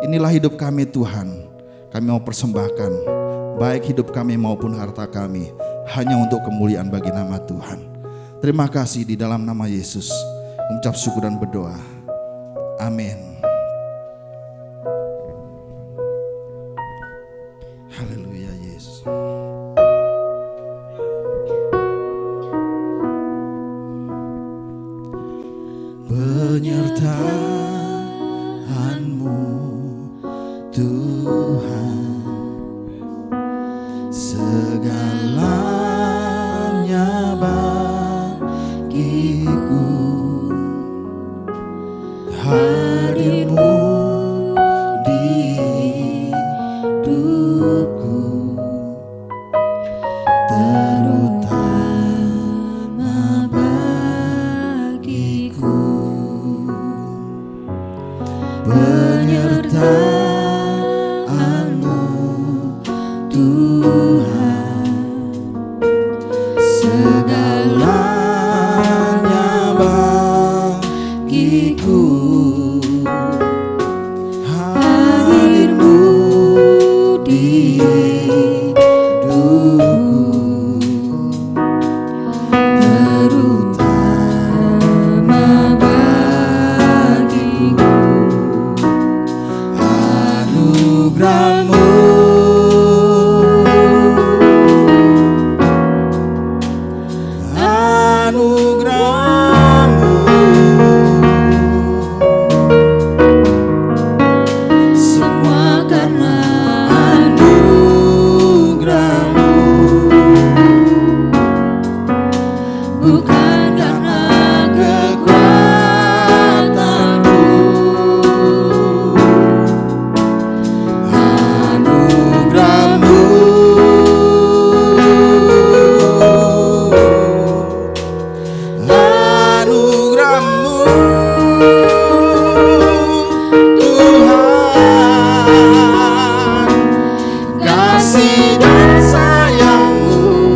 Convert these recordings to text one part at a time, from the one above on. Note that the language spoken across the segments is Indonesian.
Inilah hidup kami Tuhan. Kami mau persembahkan baik hidup kami maupun harta kami hanya untuk kemuliaan bagi nama Tuhan. Terima kasih di dalam nama Yesus. Mengucap syukur dan berdoa. Amin. Haleluya Yesus. Penyertaan-Mu Tuhan, segalanya bagiku. Hadir-Mu di hidupku, terutama bagiku. Penyertaan-Mu Tuhan, segalanya bagiku. Hadir-Mu di hidupku, terutama bagiku. Anugerah-Mu, anugerah-Mu, semua karena anugerah-Mu, bukan karena kekuatanku. Anugerah-Mu, anugerah-Mu Tuhan, kasih dan sayang-Mu,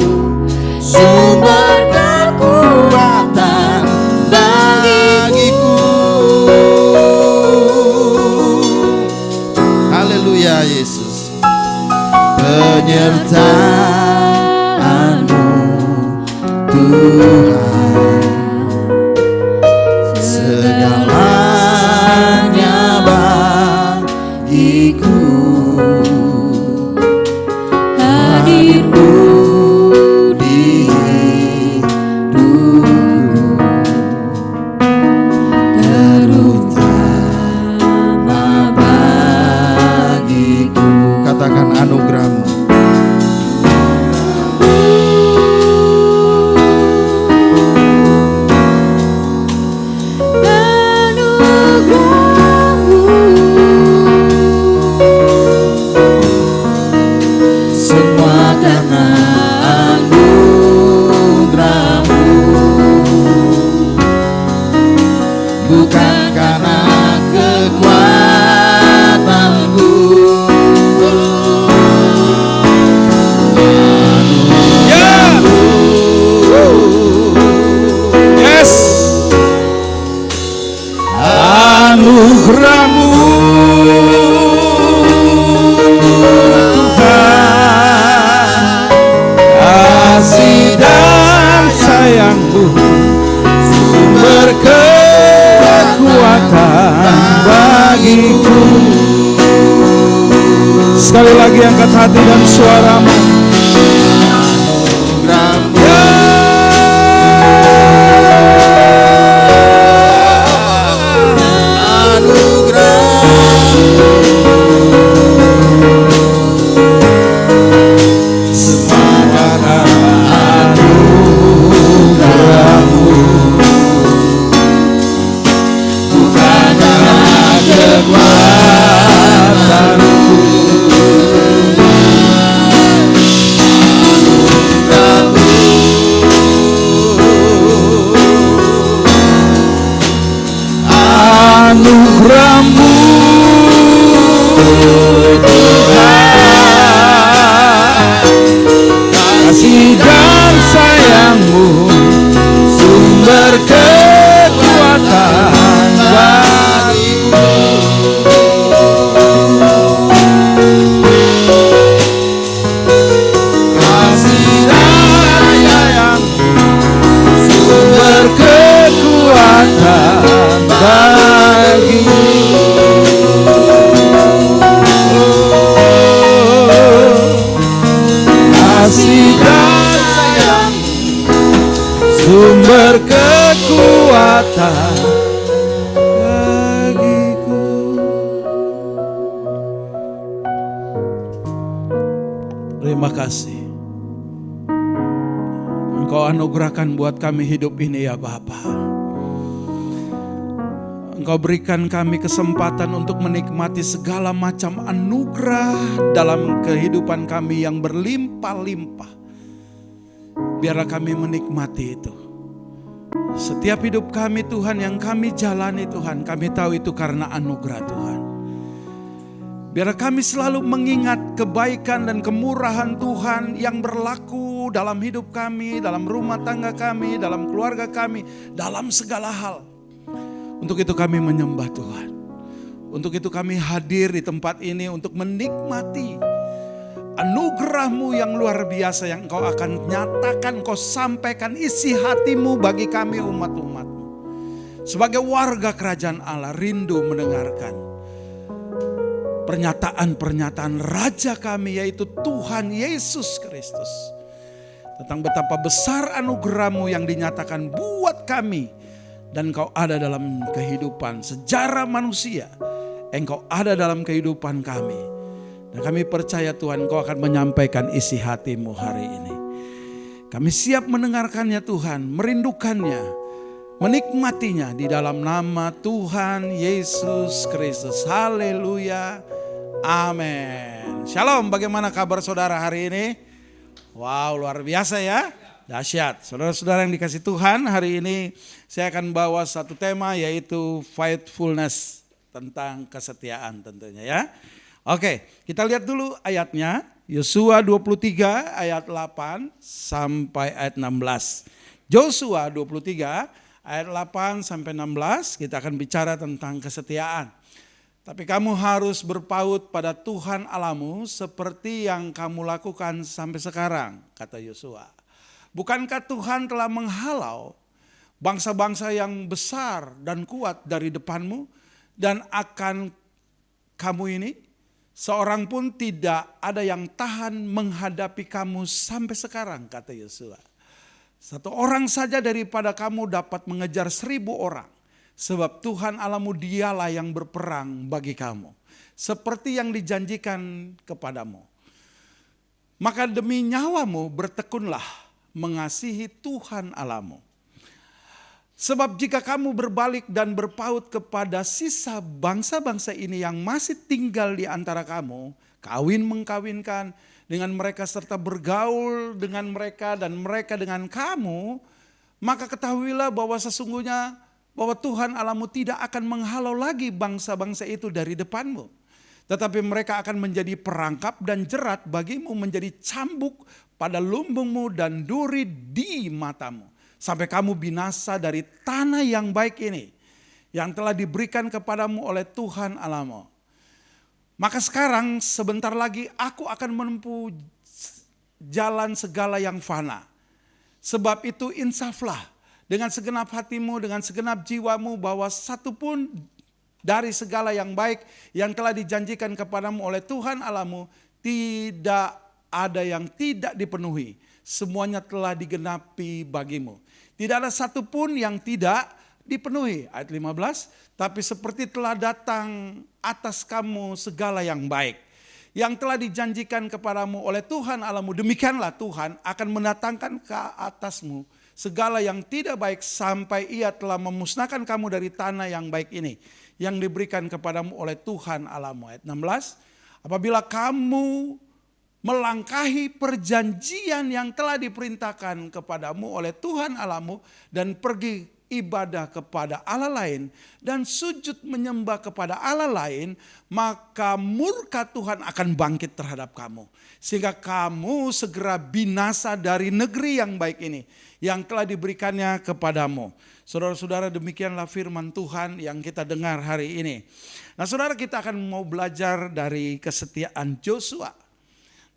sumber kekuatan bagiku. Haleluya Yesus. Penyertaan-Mu Tuhan, segalanya bagiku. Hadir-Mu di hidupku, terutama bagiku. Katakan anugerah-Mu. Anugerah-Mu, semua karena anugerah-Mu, bukan karena kekuatanku. Anugerah-Mu, yes, anugerah-Mu Tuhan, kasih dan sayang-Mu, sumber kekuatan bagiku. Sekali lagi angkat hati dan suaramu. Terima kasih. Engkau anugerahkan buat kami hidup ini ya Bapa. Engkau berikan kami kesempatan untuk menikmati segala macam anugerah dalam kehidupan kami yang berlimpah-limpah. Biarlah kami menikmati itu. Setiap hidup kami Tuhan yang kami jalani Tuhan, kami tahu itu karena anugerah Tuhan. Biarlah kami selalu mengingat kebaikan dan kemurahan Tuhan yang berlaku dalam hidup kami, dalam rumah tangga kami, dalam keluarga kami, dalam segala hal. Untuk itu kami menyembah Tuhan. Untuk itu kami hadir di tempat ini untuk menikmati anugerah-Mu yang luar biasa yang Engkau akan nyatakan, Engkau sampaikan isi hati-Mu bagi kami umat-umat-Mu. Sebagai warga kerajaan Allah rindu mendengarkan pernyataan-pernyataan Raja kami yaitu Tuhan Yesus Kristus. Tentang betapa besar anugerah-Mu yang dinyatakan buat kami. Dan Engkau ada dalam kehidupan sejarah manusia. Engkau ada dalam kehidupan kami. Dan kami percaya Tuhan Engkau akan menyampaikan isi hati-Mu hari ini. Kami siap mendengarkannya Tuhan, merindukannya, menikmatinya di dalam nama Tuhan Yesus Kristus. Haleluya. Amin. Shalom, bagaimana kabar saudara hari ini? Wow, luar biasa ya. Dahsyat. Saudara-saudara yang dikasih Tuhan, hari ini saya akan bawa satu tema yaitu faithfulness, tentang kesetiaan tentunya ya. Oke, kita lihat dulu ayatnya. Yosua 23 ayat 8 sampai ayat 16. Yosua 23 ayat 8 sampai 16 kita akan bicara tentang kesetiaan. Tapi kamu harus berpaut pada Tuhan Allahmu seperti yang kamu lakukan sampai sekarang, kata Yosua. Bukankah Tuhan telah menghalau bangsa-bangsa yang besar dan kuat dari depanmu, dan akan kamu ini seorang pun tidak ada yang tahan menghadapi kamu sampai sekarang, kata Yosua. Satu orang saja daripada kamu dapat mengejar 1000 orang, sebab Tuhan Allahmu dialah yang berperang bagi kamu, seperti yang dijanjikan kepadamu. Maka demi nyawamu bertekunlah mengasihi Tuhan Allahmu. Sebab jika kamu berbalik dan berpaut kepada sisa bangsa-bangsa ini yang masih tinggal di antara kamu, kawin-mengkawinkan dengan mereka serta bergaul dengan mereka dan mereka dengan kamu, maka ketahuilah bahwa sesungguhnya bahwa Tuhan Allahmu tidak akan menghalau lagi bangsa-bangsa itu dari depanmu. Tetapi mereka akan menjadi perangkap dan jerat bagimu, menjadi cambuk pada lumbungmu dan duri di matamu. Sampai kamu binasa dari tanah yang baik ini, yang telah diberikan kepadamu oleh Tuhan Allahmu. Maka sekarang sebentar lagi aku akan menempuh jalan segala yang fana. Sebab itu insaflah dengan segenap hatimu, dengan segenap jiwamu, bahwa satu pun dari segala yang baik yang telah dijanjikan kepadamu oleh Tuhan Allahmu tidak ada yang tidak dipenuhi. Semuanya telah digenapi bagimu. Tidak ada satu pun yang tidak dipenuhi. Ayat 15, tapi seperti telah datang atas kamu segala yang baik yang telah dijanjikan kepadamu oleh Tuhan Allahmu, demikianlah Tuhan akan mendatangkan ke atasmu segala yang tidak baik sampai Ia telah memusnahkan kamu dari tanah yang baik ini yang diberikan kepadamu oleh Tuhan Allahmu. Ayat 16, apabila kamu melangkahi perjanjian yang telah diperintahkan kepadamu oleh Tuhan Allahmu dan pergi ibadah kepada Allah lain dan sujud menyembah kepada Allah lain, maka murka Tuhan akan bangkit terhadap kamu. Sehingga kamu segera binasa dari negeri yang baik ini yang telah diberikannya kepadamu. Saudara-saudara, demikianlah firman Tuhan yang kita dengar hari ini. Nah saudara, kita akan mau belajar dari kesetiaan Yosua.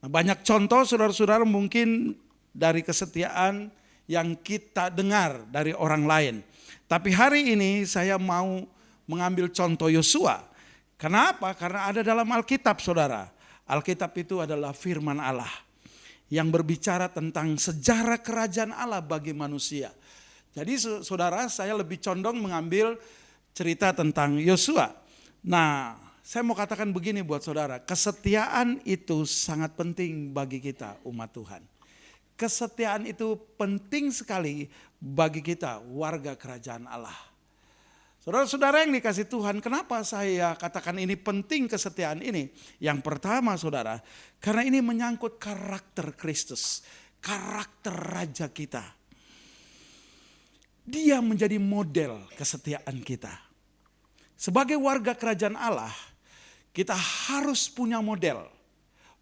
Nah, banyak contoh saudara-saudara mungkin dari kesetiaan yang kita dengar dari orang lain. Tapi hari ini saya mau mengambil contoh Yosua. Kenapa? Karena ada dalam Alkitab saudara. Alkitab itu adalah firman Allah yang berbicara tentang sejarah kerajaan Allah bagi manusia. Jadi saudara, saya lebih condong mengambil cerita tentang Yosua. Nah, saya mau katakan begini buat saudara, kesetiaan itu sangat penting bagi kita umat Tuhan. Kesetiaan itu penting sekali bagi kita warga kerajaan Allah. Saudara-saudara yang dikasih Tuhan, kenapa saya katakan ini penting kesetiaan ini? Yang pertama saudara, karena ini menyangkut karakter Kristus, karakter Raja kita. Dia menjadi model kesetiaan kita. Sebagai warga kerajaan Allah, kita harus punya model.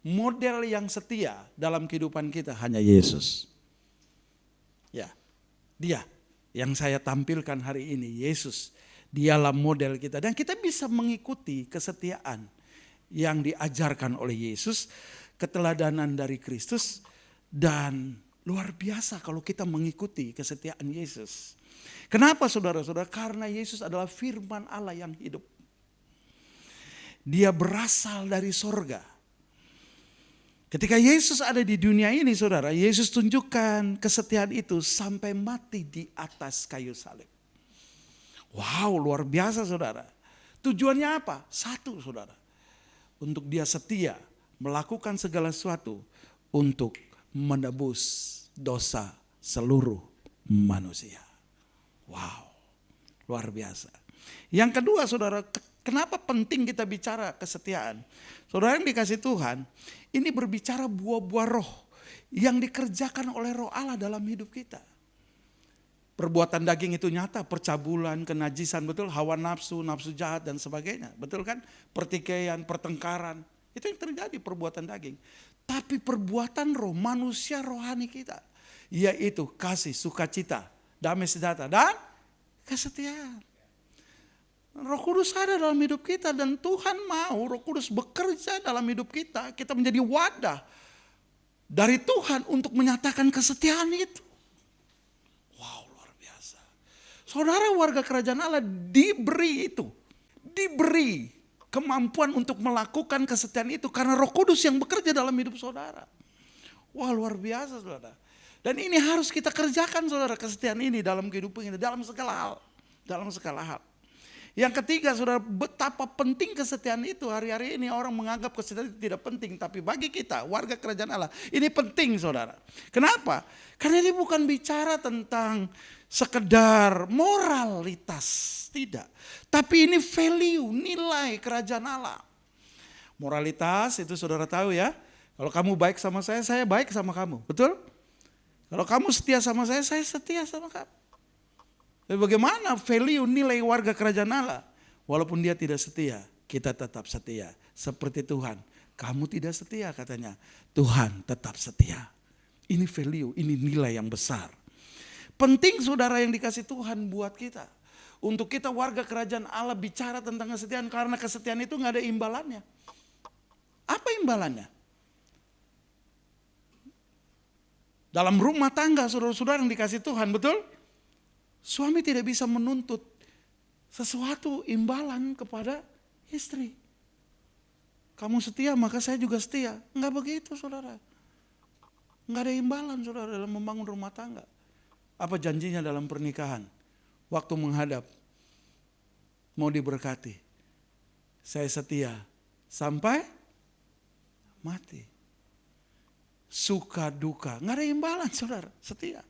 Model yang setia dalam kehidupan kita hanya Yesus. Ya, Dia yang saya tampilkan hari ini, Yesus. Dialah model kita dan kita bisa mengikuti kesetiaan yang diajarkan oleh Yesus, keteladanan dari Kristus, dan luar biasa kalau kita mengikuti kesetiaan Yesus. Kenapa saudara-saudara? Karena Yesus adalah firman Allah yang hidup. Dia berasal dari sorga. Ketika Yesus ada di dunia ini saudara, Yesus tunjukkan kesetiaan itu sampai mati di atas kayu salib. Wow, luar biasa saudara. Tujuannya apa? Satu saudara. Untuk dia setia melakukan segala sesuatu untuk menebus dosa seluruh manusia. Wow, luar biasa. Yang kedua saudara, kenapa penting kita bicara kesetiaan? Saudara yang dikasih Tuhan, ini berbicara buah-buah roh yang dikerjakan oleh roh Allah dalam hidup kita. Perbuatan daging itu nyata, percabulan, kenajisan, betul, hawa nafsu, nafsu jahat dan sebagainya. Betul kan? Pertikaian, pertengkaran, itu yang terjadi perbuatan daging. Tapi perbuatan roh, manusia rohani kita, yaitu kasih, sukacita, damai sejahtera dan kesetiaan. Roh Kudus ada dalam hidup kita dan Tuhan mau Roh Kudus bekerja dalam hidup kita. Kita menjadi wadah dari Tuhan untuk menyatakan kesetiaan itu. Saudara warga kerajaan Allah diberi itu. Diberi kemampuan untuk melakukan kesetiaan itu. Karena Roh Kudus yang bekerja dalam hidup saudara. Wah luar biasa saudara. Dan ini harus kita kerjakan saudara, kesetiaan ini dalam kehidupan kita. Dalam segala hal. Dalam segala hal. Yang ketiga saudara, betapa penting kesetiaan itu. Hari-hari ini orang menganggap kesetiaan itu tidak penting. Tapi bagi kita warga kerajaan Allah ini penting saudara. Kenapa? Karena ini bukan bicara tentang sekedar moralitas, tidak. Tapi ini value, nilai kerajaan Allah. Moralitas itu saudara tahu ya. Kalau kamu baik sama saya baik sama kamu. Betul? Kalau kamu setia sama saya setia sama kamu. Tapi bagaimana value, nilai warga kerajaan Allah? Walaupun dia tidak setia, kita tetap setia. Seperti Tuhan, kamu tidak setia katanya. Tuhan tetap setia. Ini value, ini nilai yang besar. Penting saudara yang dikasih Tuhan buat kita. Untuk kita warga kerajaan Allah bicara tentang kesetiaan. Karena kesetiaan itu gak ada imbalannya. Apa imbalannya? Dalam rumah tangga saudara-saudara yang dikasih Tuhan, betul? Suami tidak bisa menuntut sesuatu imbalan kepada istri. Kamu setia maka saya juga setia. Enggak begitu saudara. Enggak ada imbalan saudara dalam membangun rumah tangga. Apa janjinya dalam pernikahan? Waktu menghadap mau diberkati. Saya setia sampai mati. Suka duka. Enggak ada imbalan saudara, setia.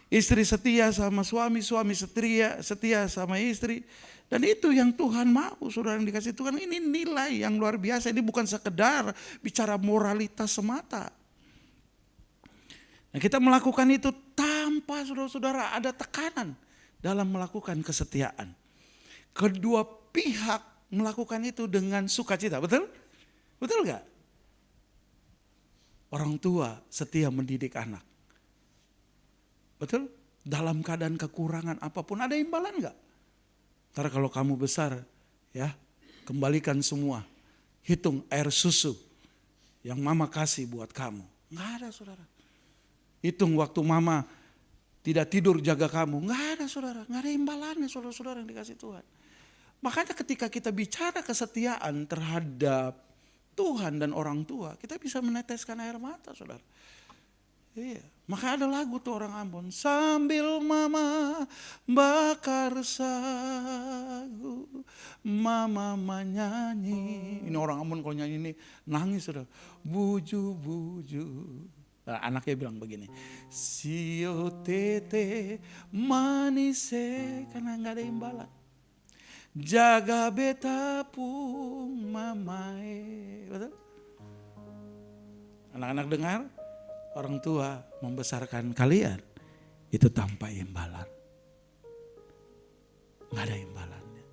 Istri setia sama suami, suami setia sama istri. Dan itu yang Tuhan mau, saudara yang dikasih Tuhan. Ini nilai yang luar biasa, ini bukan sekedar bicara moralitas semata. Nah, kita melakukan itu tanpa saudara-saudara ada tekanan dalam melakukan kesetiaan. Kedua pihak melakukan itu dengan sukacita, betul? Betul gak? Orang tua setia mendidik anak. Betul? Dalam keadaan kekurangan apapun ada imbalan enggak? Ntar kalau kamu besar ya, kembalikan semua. Hitung air susu yang mama kasih buat kamu. Enggak ada saudara. Hitung waktu mama tidak tidur jaga kamu. Enggak ada saudara. Enggak ada imbalannya saudara-saudara yang dikasih Tuhan. Makanya ketika kita bicara kesetiaan terhadap Tuhan dan orang tua, kita bisa meneteskan air mata saudara. Iya. Maka ada lagu tuh orang Ambon. Sambil mama bakar sagu, mama menyanyi. Ini orang Ambon kalau nyanyi ini nangis sudah. Buju-buju. Nah, anaknya bilang begini. Sio tete manise, karena gak ada imbalan. Jaga beta pun mamae. Betul? Anak-anak dengar? Orang tua membesarkan kalian itu tanpa imbalan. Nggak ada imbalannya.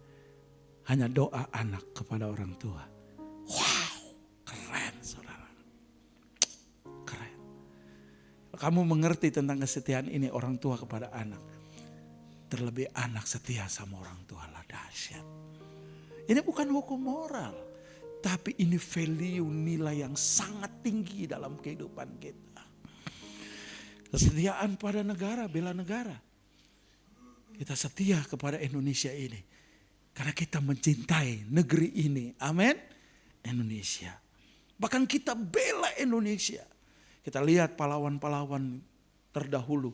Hanya doa anak kepada orang tua. Wow, keren saudara. Keren. Kamu mengerti tentang kesetiaan ini orang tua kepada anak. Terlebih anak setia sama orang tua lah, dahsyat. Ini bukan hukum moral. Tapi ini value, nilai yang sangat tinggi dalam kehidupan kita. Kesetiaan pada negara, bela negara. Kita setia kepada Indonesia ini. Karena kita mencintai negeri ini. Amin. Indonesia. Bahkan kita bela Indonesia. Kita lihat pahlawan-pahlawan terdahulu.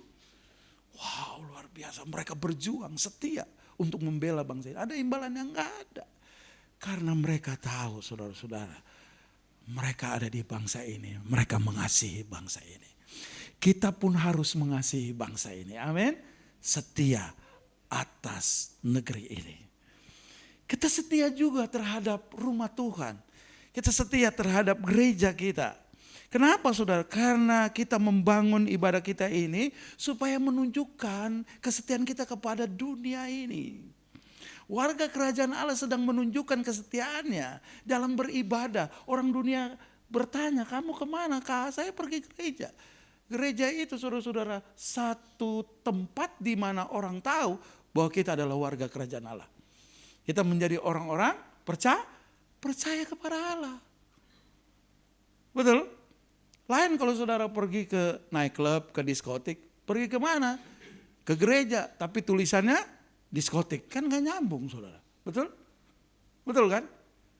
Wow, luar biasa. Mereka berjuang setia untuk membela bangsa ini. Ada imbalan yang enggak ada. Karena mereka tahu, saudara-saudara. Mereka ada di bangsa ini. Mereka mengasihi bangsa ini. Kita pun harus mengasihi bangsa ini. Amin. Setia atas negeri ini. Kita setia juga terhadap rumah Tuhan. Kita setia terhadap gereja kita. Kenapa saudara? Karena kita membangun ibadah kita ini supaya menunjukkan kesetiaan kita kepada dunia ini. Warga kerajaan Allah sedang menunjukkan kesetiaannya dalam beribadah. Orang dunia bertanya, kamu kemana? Saya pergi gereja. Gereja itu saudara-saudara satu tempat di mana orang tahu bahwa kita adalah warga kerajaan Allah. Kita menjadi orang-orang percaya kepada Allah. Betul? Lain kalau saudara pergi ke nightclub, ke diskotik. Pergi ke mana? Ke gereja. Tapi tulisannya diskotik. Kan gak nyambung saudara. Betul? Betul kan?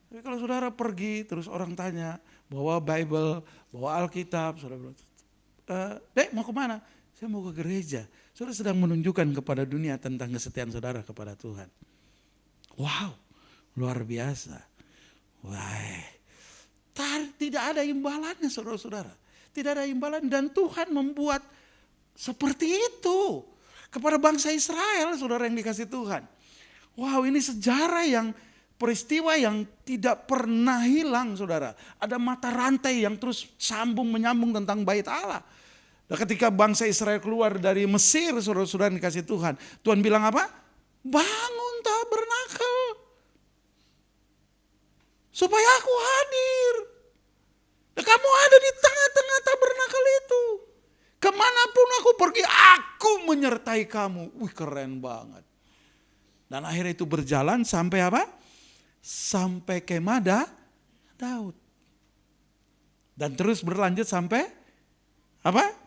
Tapi kalau saudara pergi terus orang tanya. Bawa Bible, bawa Alkitab. Saudara bilang, Dek mau kemana? Saya mau ke gereja. Saudara sedang menunjukkan kepada dunia tentang kesetiaan saudara kepada Tuhan. Wow, luar biasa. Wah, tidak ada imbalannya saudara-saudara. Tidak ada imbalan dan Tuhan membuat seperti itu. Kepada bangsa Israel saudara yang dikasih Tuhan. Wow, ini sejarah yang peristiwa yang tidak pernah hilang saudara. Ada mata rantai yang terus menyambung tentang bait Allah. Dan ketika bangsa Israel keluar dari Mesir saudara-saudara dikasih Tuhan. Tuhan bilang apa? Bangun tabernakel. Supaya aku hadir. Dan kamu ada di tengah-tengah tabernakel itu. Kemanapun aku pergi aku menyertai kamu. Wih keren banget. Dan akhirnya itu berjalan sampai apa? Sampai kemah Daud. Dan terus berlanjut sampai apa?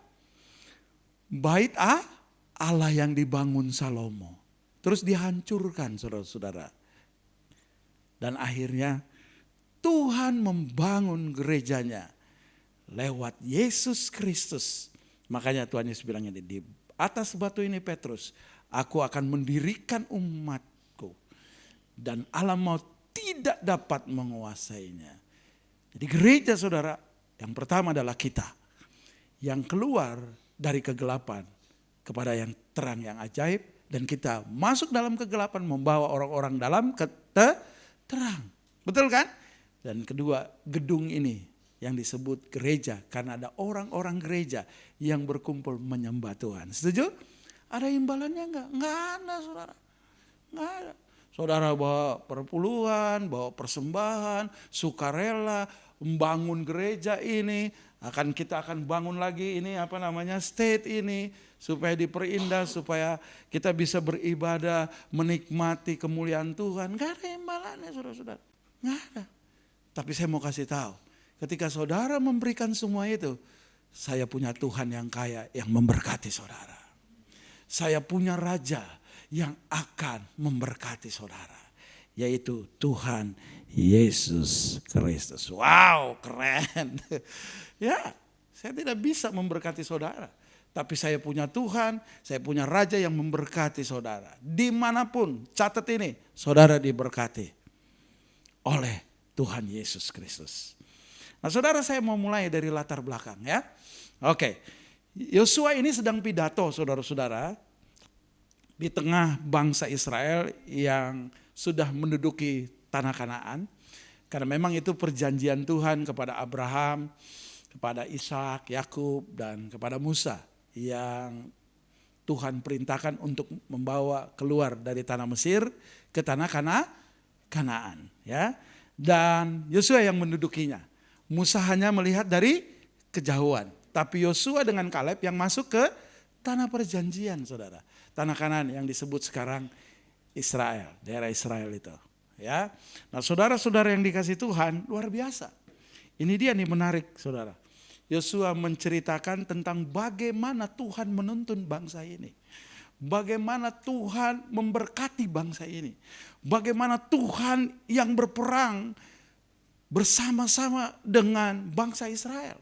Bait Allah yang dibangun Salomo. Terus dihancurkan saudara-saudara. Dan akhirnya Tuhan membangun gerejanya lewat Yesus Kristus. Makanya Tuhan Yesus bilang ini, di atas batu ini Petrus, aku akan mendirikan umatku. Dan alam maut tidak dapat menguasainya. Jadi gereja saudara, yang pertama adalah kita. Yang keluar dari kegelapan kepada yang terang yang ajaib. Dan kita masuk dalam kegelapan membawa orang-orang dalam terang. Betul kan? Dan kedua, gedung ini yang disebut gereja. Karena ada orang-orang gereja yang berkumpul menyembah Tuhan. Setuju? Ada imbalannya enggak? Enggak ada saudara. Enggak ada. Saudara bawa perpuluhan, bawa persembahan, sukarela, membangun gereja ini. Kita akan bangun lagi ini state ini. Supaya diperindah, supaya kita bisa beribadah, menikmati kemuliaan Tuhan. Enggak ada imbalannya saudara-saudara. Enggak ada. Tapi saya mau kasih tahu. Ketika saudara memberikan semua itu. Saya punya Tuhan yang kaya yang memberkati saudara. Saya punya Raja yang akan memberkati saudara. Yaitu Tuhan Yesus Kristus. Wow, keren. Ya, Saya tidak bisa memberkati saudara. Tapi saya punya Tuhan, saya punya Raja yang memberkati saudara. Dimanapun, catat ini, saudara diberkati oleh Tuhan Yesus Kristus. Nah saudara, saya mau mulai dari latar belakang ya. Oke, Yosua ini sedang pidato saudara-saudara di tengah bangsa Israel yang sudah menduduki tanah Kanaan. Karena memang itu perjanjian Tuhan kepada Abraham, kepada Ishak, Yakub, dan kepada Musa yang Tuhan perintahkan untuk membawa keluar dari tanah Mesir ke tanah Kanaan, ya. Dan Yosua yang mendudukinya. Musa hanya melihat dari kejauhan, tapi Yosua dengan Kaleb yang masuk ke tanah perjanjian, saudara. Tanah Kanaan yang disebut sekarang Israel, daerah Israel itu, ya. Nah, saudara-saudara yang dikasih Tuhan, luar biasa. Ini dia nih menarik, saudara. Yosua menceritakan tentang bagaimana Tuhan menuntun bangsa ini. Bagaimana Tuhan memberkati bangsa ini. Bagaimana Tuhan yang berperang bersama-sama dengan bangsa Israel.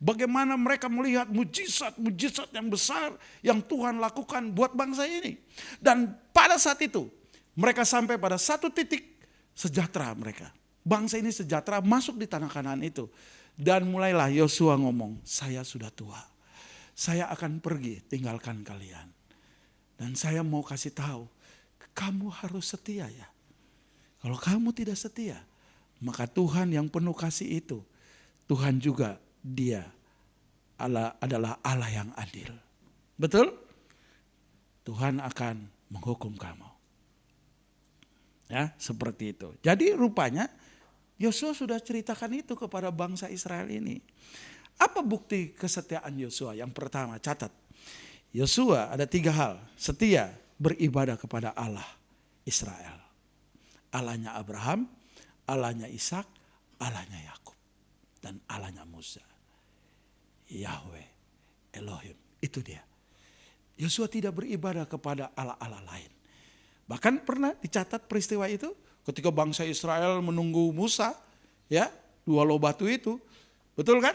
Bagaimana mereka melihat mujizat-mujizat yang besar yang Tuhan lakukan buat bangsa ini. Dan pada saat itu mereka sampai pada satu titik sejahtera mereka. Bangsa ini sejahtera masuk di tanah Kanaan itu. Dan mulailah Yosua ngomong, saya sudah tua. Saya akan pergi tinggalkan kalian. Dan saya mau kasih tahu, kamu harus setia ya. Kalau kamu tidak setia, maka Tuhan yang penuh kasih itu, Tuhan juga dia adalah Allah yang adil. Betul? Tuhan akan menghukum kamu. Ya, seperti itu. Jadi rupanya Yosua sudah ceritakan itu kepada bangsa Israel ini. Apa bukti kesetiaan Yosua? Yang pertama, catat. Yosua ada 3 hal. Setia beribadah kepada Allah Israel. Allahnya Abraham, Allahnya Ishak, Allahnya Yakub. Dan Allahnya Musa. Yahweh, Elohim. Itu dia. Yosua tidak beribadah kepada Allah-Allah lain. Bahkan pernah dicatat peristiwa itu. Ketika bangsa Israel menunggu Musa, ya, 2 loh batu itu, betul kan?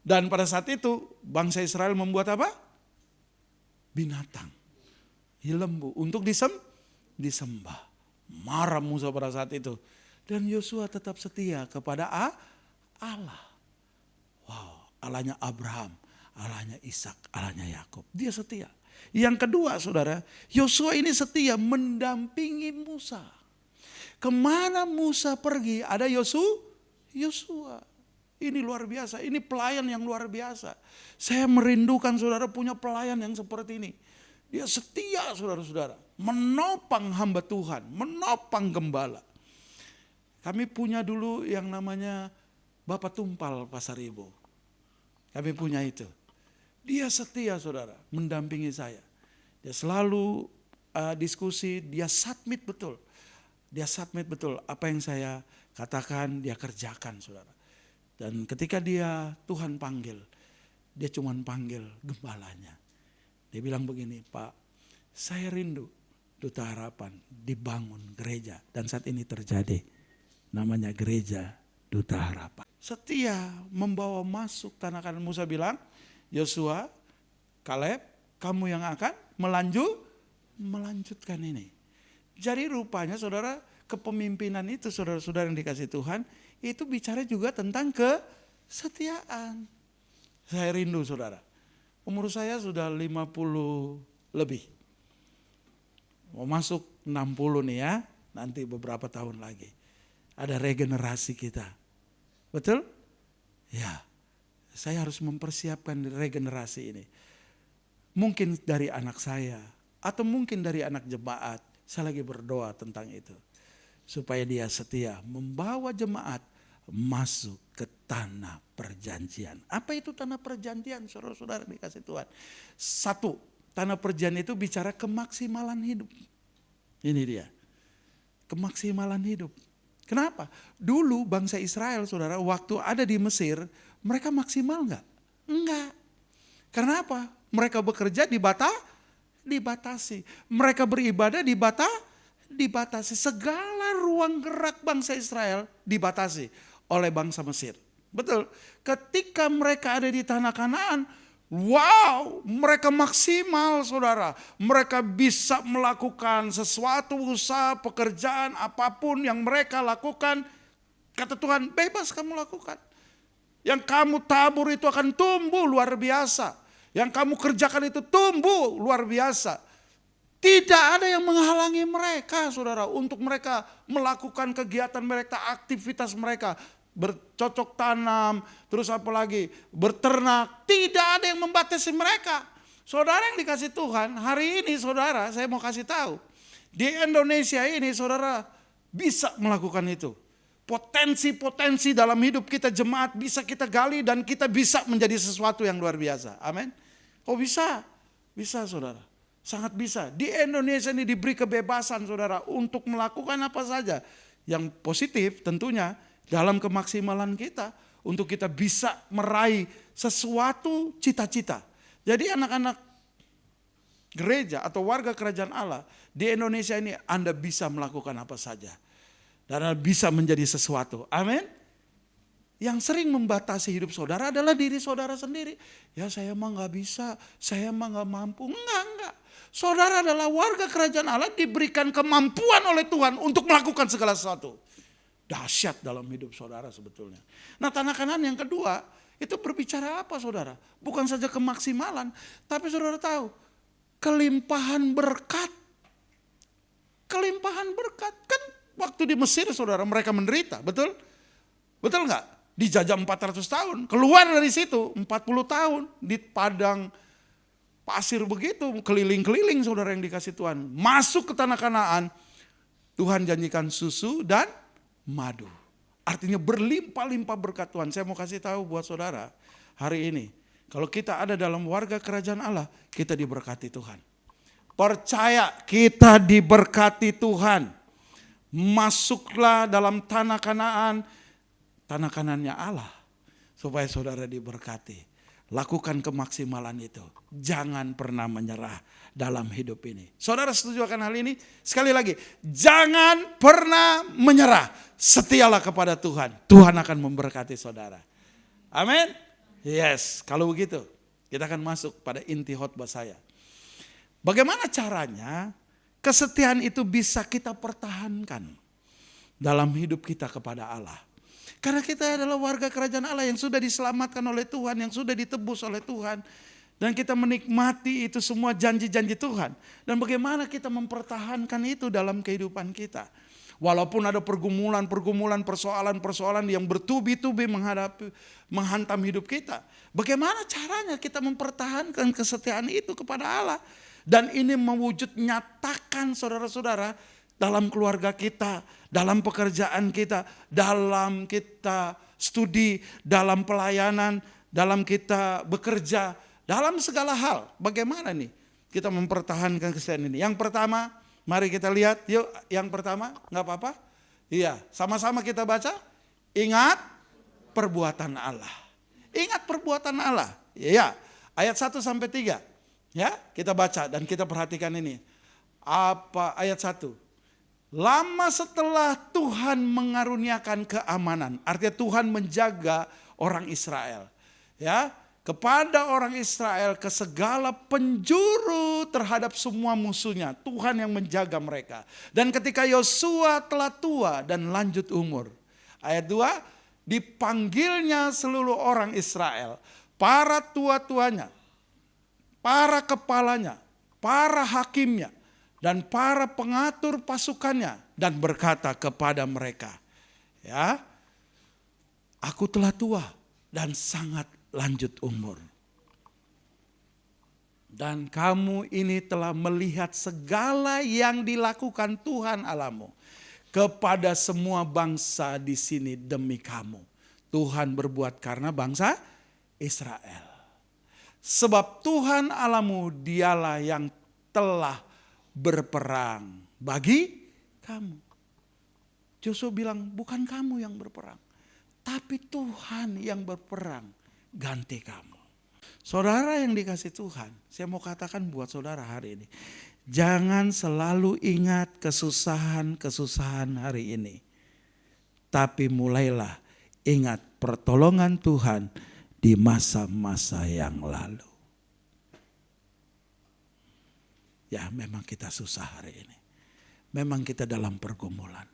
Dan pada saat itu bangsa Israel membuat apa? Binatang, lembu untuk disembah. Marah Musa pada saat itu. Dan Yosua tetap setia kepada Allah. Wow, Allahnya Abraham, Allahnya Ishak, Allahnya Yakub. Dia setia. Yang kedua, saudara, Yosua ini setia mendampingi Musa. Kemana Musa pergi ada Yosua. Ini luar biasa, ini pelayan yang luar biasa. Saya merindukan saudara punya pelayan yang seperti ini. Dia setia saudara-saudara, menopang hamba Tuhan, menopang gembala. Kami punya dulu yang namanya Bapak Tumpal Pasar Ibu. Kami punya itu. Dia setia saudara, mendampingi saya. Dia selalu diskusi, dia submit betul. Dia submit betul apa yang saya katakan dia kerjakan saudara. Dan ketika Tuhan panggil, dia cuma panggil gembalanya. Dia bilang begini, Pak, saya rindu Duta Harapan dibangun gereja. Dan saat ini terjadi, namanya Gereja Duta Harapan. Setia membawa masuk tanah Kanaan. Musa bilang, Yosua, Kaleb, kamu yang akan melanjutkan ini. Jadi rupanya saudara, kepemimpinan itu saudara-saudara yang dikasih Tuhan, itu bicara juga tentang kesetiaan. Saya rindu saudara, umur saya sudah 50 lebih. Mau masuk 60 nih ya, nanti beberapa tahun lagi. Ada regenerasi kita. Betul? Ya, saya harus mempersiapkan regenerasi ini. Mungkin dari anak saya, atau mungkin dari anak jemaat. Saya lagi berdoa tentang itu. Supaya dia setia membawa jemaat masuk ke tanah perjanjian. Apa itu tanah perjanjian? Saudara-saudara dikasih Tuhan. 1, tanah perjanjian itu bicara kemaksimalan hidup. Ini dia. Kemaksimalan hidup. Kenapa? Dulu bangsa Israel saudara waktu ada di Mesir, mereka maksimal enggak? Enggak. Karena apa? Mereka bekerja dibatasi. Mereka beribadah dibatasi. Segala ruang gerak bangsa Israel dibatasi oleh bangsa Mesir. Betul. Ketika mereka ada di tanah Kanaan, wow, mereka maksimal saudara. Mereka bisa melakukan sesuatu usaha, pekerjaan, apapun yang mereka lakukan. Kata Tuhan, bebas kamu lakukan. Yang kamu tabur itu akan tumbuh luar biasa. Yang kamu kerjakan itu tumbuh luar biasa. Tidak ada yang menghalangi mereka saudara. Untuk mereka melakukan kegiatan mereka, aktivitas mereka. Bercocok tanam, terus apa lagi, berternak. Tidak ada yang membatasi mereka. Saudara yang dikasih Tuhan, hari ini saudara saya mau kasih tahu. Di Indonesia ini saudara bisa melakukan itu. Potensi-potensi dalam hidup kita jemaat bisa kita gali dan kita bisa menjadi sesuatu yang luar biasa. Amin. Oh bisa? Bisa saudara. Sangat bisa. Di Indonesia ini diberi kebebasan saudara untuk melakukan apa saja. Yang positif tentunya dalam kemaksimalan kita. Untuk kita bisa meraih sesuatu cita-cita. Jadi anak-anak gereja atau warga kerajaan Allah di Indonesia ini Anda bisa melakukan apa saja. Dan bisa menjadi sesuatu. Amin. Yang sering membatasi hidup saudara adalah diri saudara sendiri. Ya saya mah gak bisa, saya mah gak mampu. Enggak. Saudara adalah warga kerajaan Allah diberikan kemampuan oleh Tuhan untuk melakukan segala sesuatu. Dahsyat dalam hidup saudara sebetulnya. Nah tanah Kanaan yang kedua itu berbicara apa saudara? Bukan saja kemaksimalan. Tapi saudara tahu kelimpahan berkat. Kelimpahan berkat kan. Waktu di Mesir saudara mereka menderita, betul? Betul enggak? Dijajah 400 tahun, keluar dari situ 40 tahun di padang pasir begitu, keliling-keliling saudara yang dikasih Tuhan. Masuk ke tanah Kanaan, Tuhan janjikan susu dan madu. Artinya berlimpah-limpah berkat Tuhan. Saya mau kasih tahu buat saudara hari ini. Kalau kita ada dalam warga kerajaan Allah, kita diberkati Tuhan. Percaya kita diberkati Tuhan. Masuklah dalam tanah Kanaan, tanah Kanaannya Allah, supaya saudara diberkati. Lakukan kemaksimalan itu. Jangan pernah menyerah dalam hidup ini. Saudara setuju akan hal ini? Sekali lagi, jangan pernah menyerah. Setialah kepada Tuhan. Tuhan akan memberkati saudara. Amin. Yes, kalau begitu kita akan masuk pada inti khotbah saya. Bagaimana caranya kesetiaan itu bisa kita pertahankan dalam hidup kita kepada Allah. Karena kita adalah warga kerajaan Allah yang sudah diselamatkan oleh Tuhan, yang sudah ditebus oleh Tuhan. Dan kita menikmati itu semua janji-janji Tuhan. Dan bagaimana kita mempertahankan itu dalam kehidupan kita. Walaupun ada pergumulan-pergumulan, persoalan-persoalan yang bertubi-tubi menghantam hidup kita. Bagaimana caranya kita mempertahankan kesetiaan itu kepada Allah. Dan ini mewujud nyatakan saudara-saudara dalam keluarga kita, dalam pekerjaan kita, dalam kita studi, dalam pelayanan, dalam kita bekerja, dalam segala hal. Bagaimana nih kita mempertahankan kesetiaan ini? Yang pertama, mari kita lihat yuk. Yang pertama, gak apa-apa? Iya, sama-sama kita baca. Ingat perbuatan Allah. Ingat perbuatan Allah. Iya, ayat 1 sampai 3. Ya, kita baca dan kita perhatikan ini. Apa ayat 1? Lama setelah Tuhan mengaruniakan keamanan, artinya Tuhan menjaga orang Israel. Ya, kepada orang Israel ke segala penjuru terhadap semua musuhnya. Tuhan yang menjaga mereka. Dan ketika Yosua telah tua dan lanjut umur. Ayat 2, dipanggilnya seluruh orang Israel, para tua-tuanya, para kepalanya, para hakimnya, dan para pengatur pasukannya, dan berkata kepada mereka, ya, aku telah tua dan sangat lanjut umur. Dan kamu ini telah melihat segala yang dilakukan Tuhan Allahmu kepada semua bangsa di sini demi kamu. Tuhan berbuat karena bangsa Israel. Sebab Tuhan Allahmu dialah yang telah berperang bagi kamu. Yosua bilang bukan kamu yang berperang. Tapi Tuhan yang berperang ganti kamu. Saudara yang dikasih Tuhan, saya mau katakan buat saudara hari ini. Jangan selalu ingat kesusahan-kesusahan hari ini. Tapi mulailah ingat pertolongan Tuhan di masa-masa yang lalu. Ya, memang kita susah hari ini. Memang kita dalam pergumulan.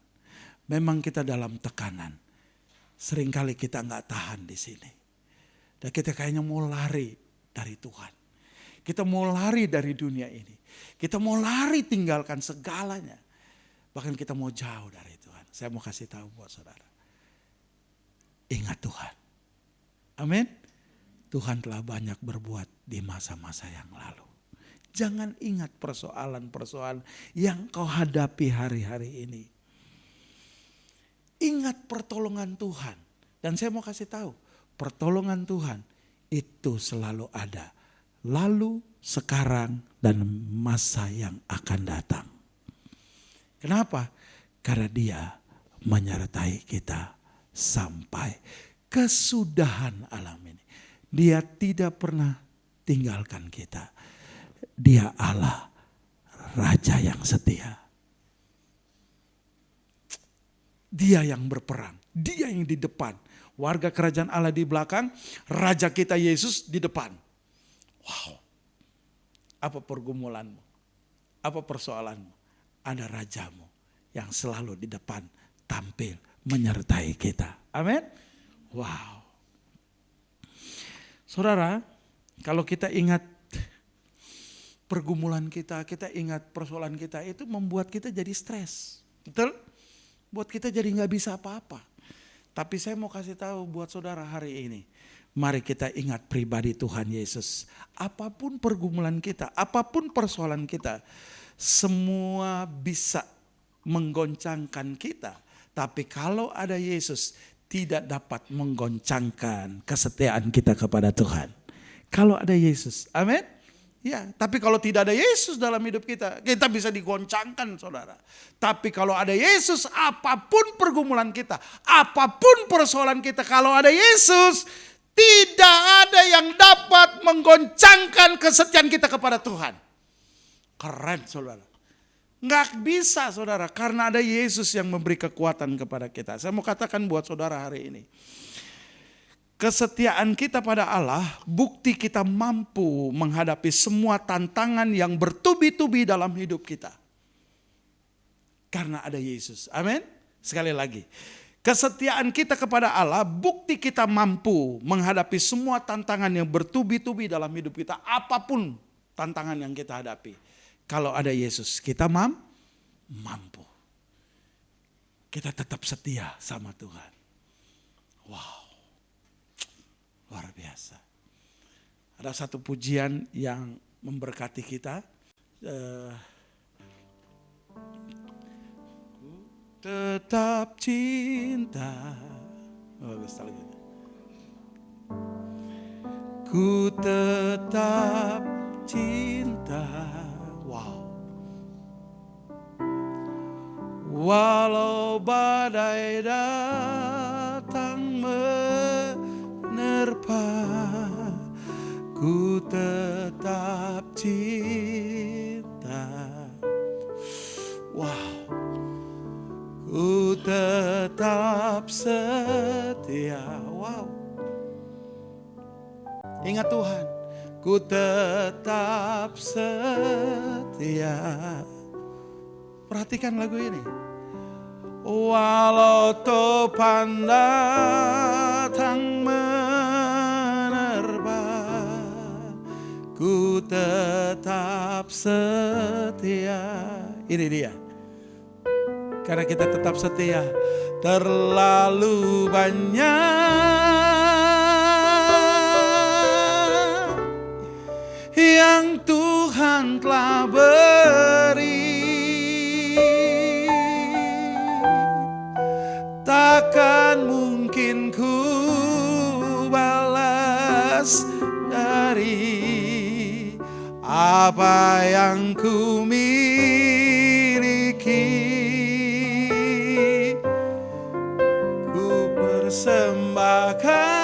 Memang kita dalam tekanan. Seringkali kita nggak tahan di sini. Dan kita kayaknya mau lari dari Tuhan. Kita mau lari dari dunia ini. Kita mau lari tinggalkan segalanya. Bahkan kita mau jauh dari Tuhan. Saya mau kasih tahu buat saudara. Ingat Tuhan. Amin. Tuhan telah banyak berbuat di masa-masa yang lalu. Jangan ingat persoalan-persoalan yang kau hadapi hari-hari ini. Ingat pertolongan Tuhan. Dan saya mau kasih tahu, pertolongan Tuhan itu selalu ada. Lalu, sekarang, dan masa yang akan datang. Kenapa? Karena Dia menyertai kita sampai kesudahan alam ini. Dia tidak pernah tinggalkan kita. Dia Allah, Raja yang setia. Dia yang berperang, Dia yang di depan. Warga kerajaan Allah di belakang, Raja kita Yesus di depan. Wow, apa pergumulanmu? Apa persoalanmu? Ada Rajamu yang selalu di depan tampil menyertai kita. Amin. Wow. Saudara, kalau kita ingat pergumulan kita, kita ingat persoalan kita, itu membuat kita jadi stres. Betul? Buat kita jadi gak bisa apa-apa. Tapi saya mau kasih tahu buat saudara hari ini. Mari kita ingat pribadi Tuhan Yesus. Apapun pergumulan kita, apapun persoalan kita, semua bisa menggoncangkan kita. Tapi kalau ada Yesus, tidak dapat menggoncangkan kesetiaan kita kepada Tuhan. Kalau ada Yesus, amin. Ya, tapi kalau tidak ada Yesus dalam hidup kita, kita bisa digoncangkan saudara. Tapi kalau ada Yesus, apapun pergumulan kita, apapun persoalan kita, kalau ada Yesus, tidak ada yang dapat menggoncangkan kesetiaan kita kepada Tuhan. Keren saudara. Nggak bisa saudara, karena ada Yesus yang memberi kekuatan kepada kita. Saya mau katakan buat saudara hari ini. Kesetiaan kita pada Allah, bukti kita mampu menghadapi semua tantangan yang bertubi-tubi dalam hidup kita. Karena ada Yesus. Amin. Sekali lagi. Kesetiaan kita kepada Allah, bukti kita mampu menghadapi semua tantangan yang bertubi-tubi dalam hidup kita. Apapun tantangan yang kita hadapi. Kalau ada Yesus, kita mampu. Kita tetap setia sama Tuhan. Wow. Luar biasa. Ada satu pujian yang memberkati kita. Tetap cinta. Bagus lagi. Ku tetap cinta. Wow. Walau badai datang menerpa, ku tetap cinta. Wow. Ku tetap setia. Wow. Ingat Tuhan. Ku tetap setia. Perhatikan lagu ini. Walau topan datang menerpa, ku tetap setia. Ini dia. Karena kita tetap setia. Terlalu banyak yang Tuhan telah beri, takkan mungkin ku balas dari apa yang ku miliki. Ku persembahkan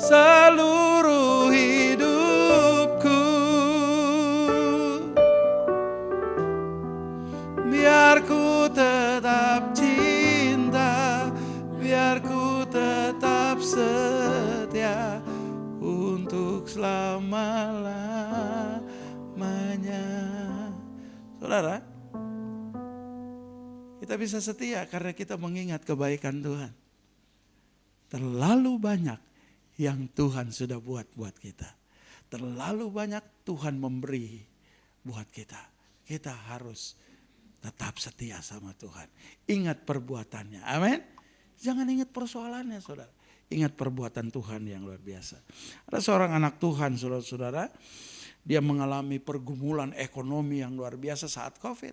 seluruh hidupku, biar ku tetap cinta, biar ku tetap setia untuk selama-lamanya. Saudara, kita bisa setia karena kita mengingat kebaikan Tuhan. Terlalu banyak yang Tuhan sudah buat kita. Terlalu banyak Tuhan memberi buat kita. Kita harus tetap setia sama Tuhan. Ingat perbuatannya. Amin. Jangan ingat persoalannya, saudara. Ingat perbuatan Tuhan yang luar biasa. Ada seorang anak Tuhan, saudara-saudara. Dia mengalami pergumulan ekonomi yang luar biasa saat COVID.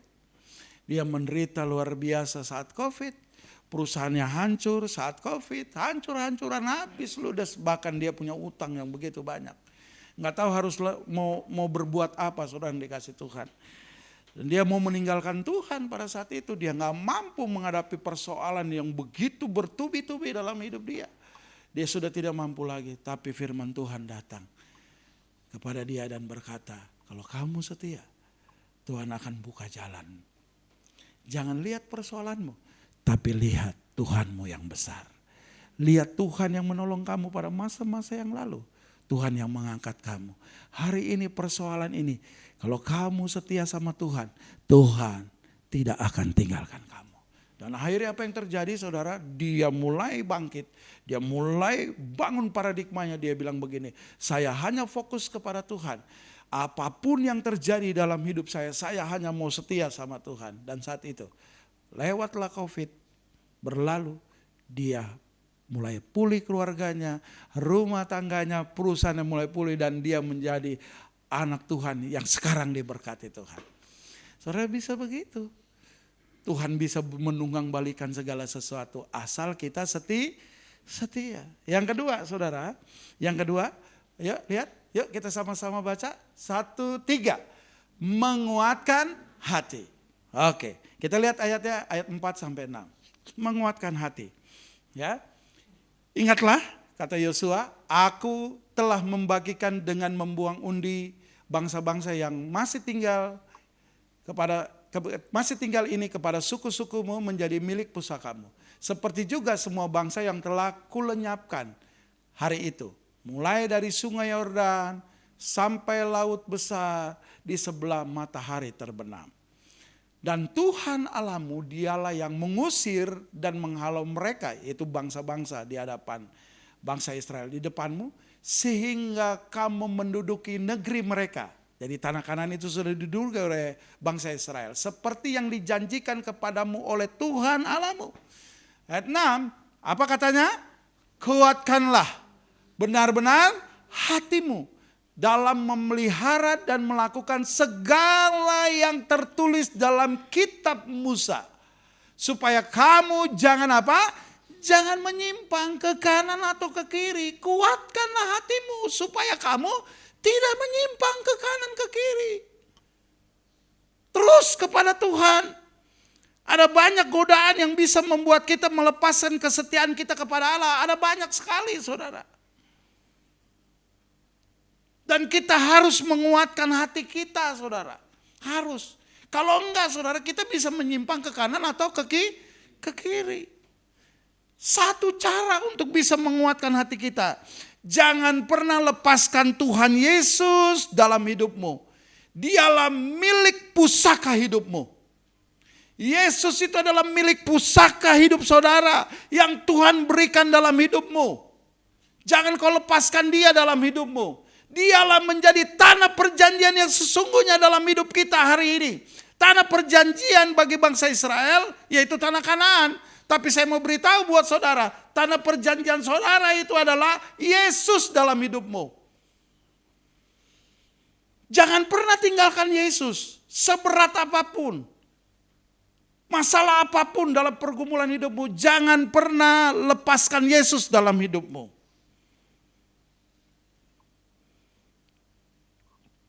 Dia menderita luar biasa saat COVID. Perusahaannya hancur saat COVID. Hancur-hancuran, habis ludes. Bahkan dia punya utang yang begitu banyak. Nggak tahu harus mau berbuat apa, saudara, yang dikasih Tuhan. Dan dia mau meninggalkan Tuhan pada saat itu. Dia nggak mampu menghadapi persoalan yang begitu bertubi-tubi dalam hidup dia. Dia sudah tidak mampu lagi, tapi firman Tuhan datang kepada dia dan berkata, kalau kamu setia, Tuhan akan buka jalan. Jangan lihat persoalanmu, tapi lihat Tuhanmu yang besar. Lihat Tuhan yang menolong kamu pada masa-masa yang lalu. Tuhan yang mengangkat kamu. Hari ini persoalan ini, kalau kamu setia sama Tuhan, Tuhan tidak akan tinggalkan kamu. Dan akhirnya apa yang terjadi, saudara? Dia mulai bangkit. Dia mulai bangun paradigmanya. Dia bilang begini, saya hanya fokus kepada Tuhan. Apapun yang terjadi dalam hidup saya hanya mau setia sama Tuhan. Dan saat itu, lewatlah COVID, berlalu, dia mulai pulih keluarganya, rumah tangganya, perusahaannya mulai pulih. Dan dia menjadi anak Tuhan yang sekarang diberkati Tuhan. Saudara, bisa begitu. Tuhan bisa menunggang balikan segala sesuatu asal kita setia. Yang kedua, saudara, yuk lihat, yuk kita sama-sama baca. 1, 3, menguatkan hati. Oke, kita lihat ayatnya, ayat 4-6. Menguatkan hati. Ya, ingatlah, kata Yosua, aku telah membagikan dengan membuang undi bangsa-bangsa yang masih tinggal ini kepada suku-sukumu menjadi milik pusakamu. Seperti juga semua bangsa yang telah kulenyapkan hari itu. Mulai dari sungai Yordan sampai laut besar di sebelah matahari terbenam. Dan Tuhan Allahmu dialah yang mengusir dan menghalau mereka, yaitu bangsa-bangsa di hadapan bangsa Israel di depanmu. Sehingga kamu menduduki negeri mereka. Jadi tanah Kanaan itu sudah diduduki oleh bangsa Israel. Seperti yang dijanjikan kepadamu oleh Tuhan Allahmu. Ayat 6, apa katanya? Kuatkanlah benar-benar hatimu dalam memelihara dan melakukan segala yang tertulis dalam kitab Musa. Supaya kamu jangan apa? Jangan menyimpang ke kanan atau ke kiri. Kuatkanlah hatimu supaya kamu tidak menyimpang ke kanan ke kiri. Terus kepada Tuhan. Ada banyak godaan yang bisa membuat kita melepaskan kesetiaan kita kepada Allah. Ada banyak sekali, saudara. Dan kita harus menguatkan hati kita, saudara. Harus. Kalau enggak, saudara, kita bisa menyimpang ke kanan atau ke kiri. Satu cara untuk bisa menguatkan hati kita. Jangan pernah lepaskan Tuhan Yesus dalam hidupmu. Dialah milik pusaka hidupmu. Yesus itu adalah milik pusaka hidup saudara yang Tuhan berikan dalam hidupmu. Jangan kau lepaskan dia dalam hidupmu. Dialah menjadi tanah perjanjian yang sesungguhnya dalam hidup kita hari ini. Tanah perjanjian bagi bangsa Israel yaitu tanah Kanaan. Tapi saya mau beritahu buat saudara, tanah perjanjian saudara itu adalah Yesus dalam hidupmu. Jangan pernah tinggalkan Yesus, seberat apapun. Masalah apapun dalam pergumulan hidupmu, jangan pernah lepaskan Yesus dalam hidupmu.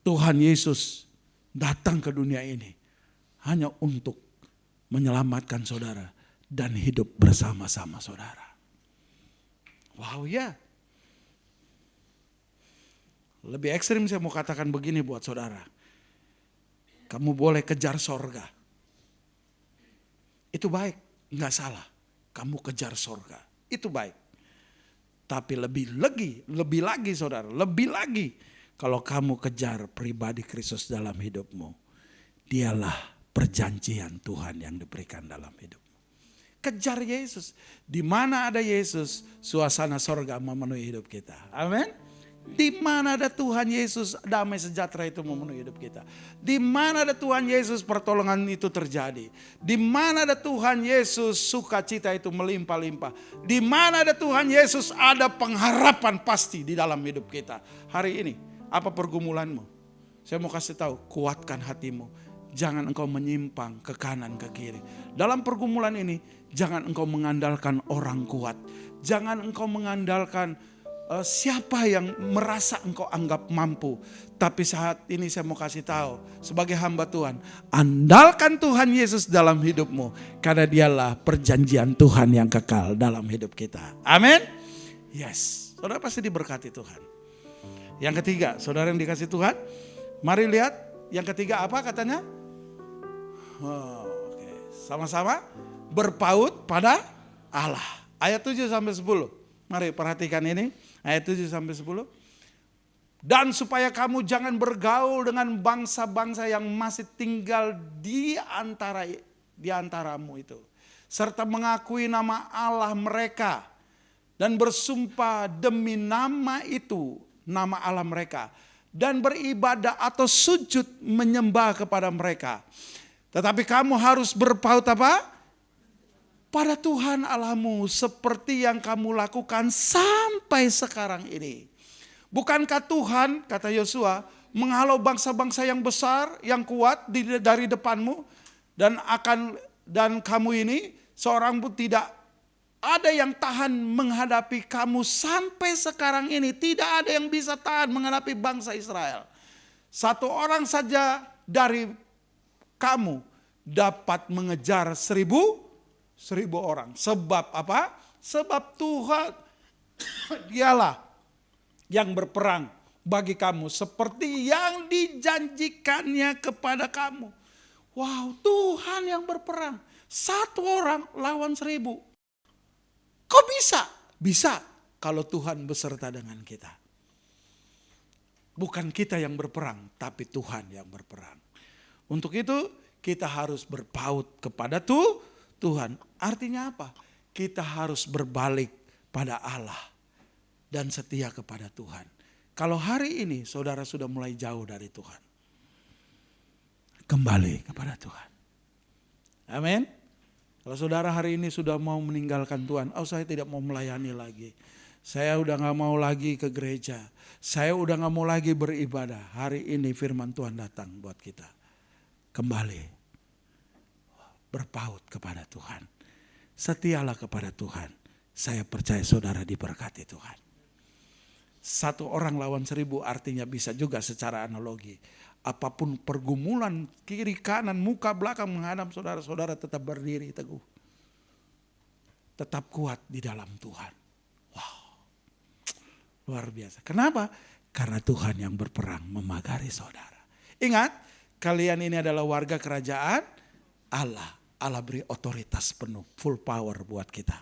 Tuhan Yesus datang ke dunia ini hanya untuk menyelamatkan saudara dan hidup bersama-sama saudara. Wow ya. Lebih ekstrim saya mau katakan begini buat saudara. Kamu boleh kejar sorga. Itu baik, nggak salah. Kamu kejar sorga, itu baik. Tapi lebih lagi saudara, lebih lagi. Kalau kamu kejar pribadi Kristus dalam hidupmu, dialah perjanjian Tuhan yang diberikan dalam hidupmu. Kejar Yesus. Di mana ada Yesus, suasana sorga memenuhi hidup kita. Amin. Di mana ada Tuhan Yesus, damai sejahtera itu memenuhi hidup kita. Di mana ada Tuhan Yesus, pertolongan itu terjadi. Di mana ada Tuhan Yesus, sukacita itu melimpah-limpah. Di mana ada Tuhan Yesus, ada pengharapan pasti di dalam hidup kita. Hari ini, apa pergumulanmu? Saya mau kasih tahu, kuatkan hatimu. Jangan engkau menyimpang ke kanan ke kiri. Dalam pergumulan ini, jangan engkau mengandalkan orang kuat. Jangan engkau mengandalkan siapa yang merasa engkau anggap mampu. Tapi saat ini saya mau kasih tahu, sebagai hamba Tuhan, andalkan Tuhan Yesus dalam hidupmu. Karena dialah perjanjian Tuhan yang kekal dalam hidup kita. Amin. Yes, saudara pasti diberkati Tuhan. Yang ketiga, saudara yang dikasih Tuhan, mari lihat yang ketiga apa katanya? Oke. Sama-sama berpaut pada Allah. Ayat 7 sampai 10. Mari perhatikan ini. Ayat 7 sampai 10. Dan supaya kamu jangan bergaul dengan bangsa-bangsa yang masih tinggal di antaramu itu. Serta mengakui nama Allah mereka. Dan bersumpah demi nama itu, nama Allah mereka. Dan beribadah atau sujud menyembah kepada mereka. Tetapi kamu harus berpaut apa? Pada Tuhan Allahmu seperti yang kamu lakukan sampai sekarang ini. Bukankah Tuhan, kata Yosua, menghalau bangsa-bangsa yang besar, yang kuat dari depanmu, dan kamu ini seorang pun tidak ada yang tahan menghadapi kamu sampai sekarang ini. Tidak ada yang bisa tahan menghadapi bangsa Israel. Satu orang saja dari kamu dapat mengejar 1.000 orang. Sebab apa? Sebab Tuhan dialah yang berperang bagi kamu seperti yang dijanjikannya kepada kamu. Wow, Tuhan yang berperang. 1 orang lawan 1.000. Kok bisa? Bisa kalau Tuhan beserta dengan kita. Bukan kita yang berperang, tapi Tuhan yang berperang. Untuk itu kita harus berpaut kepada Tuhan. Artinya apa? Kita harus berbalik pada Allah dan setia kepada Tuhan. Kalau hari ini saudara sudah mulai jauh dari Tuhan, kembali kepada Tuhan. Amin. Kalau saudara hari ini sudah mau meninggalkan Tuhan, saya tidak mau melayani lagi. Saya udah gak mau lagi ke gereja. Saya udah gak mau lagi beribadah. Hari ini firman Tuhan datang buat kita. Kembali. Berpaut kepada Tuhan. Setialah kepada Tuhan. Saya percaya saudara diberkati Tuhan. 1 orang lawan 1.000 artinya bisa juga secara analogi. Apapun pergumulan kiri kanan muka belakang menghadap saudara tetap berdiri teguh. Tetap kuat di dalam Tuhan. Wow. Luar biasa. Kenapa? Karena Tuhan yang berperang memagari saudara. Ingat, kalian ini adalah warga kerajaan Allah. Allah beri otoritas penuh, full power buat kita.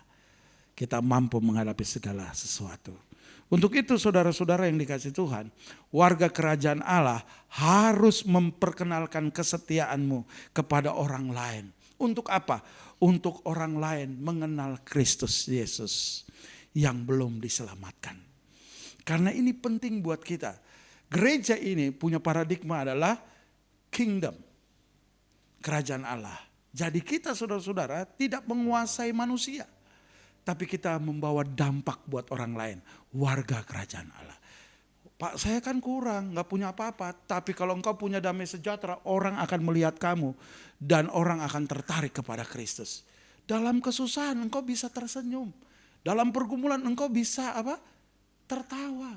Kita mampu menghadapi segala sesuatu. Untuk itu saudara-saudara yang dikasih Tuhan, warga kerajaan Allah harus memperkenalkan kesetiaanmu kepada orang lain. Untuk apa? Untuk orang lain mengenal Kristus Yesus yang belum diselamatkan. Karena ini penting buat kita. Gereja ini punya paradigma adalah kingdom, kerajaan Allah. Jadi kita saudara-saudara tidak menguasai manusia. Tapi kita membawa dampak buat orang lain. Warga kerajaan Allah. Pak, saya kan kurang, gak punya apa-apa. Tapi kalau engkau punya damai sejahtera, orang akan melihat kamu. Dan orang akan tertarik kepada Kristus. Dalam kesusahan engkau bisa tersenyum. Dalam pergumulan engkau bisa apa? Tertawa.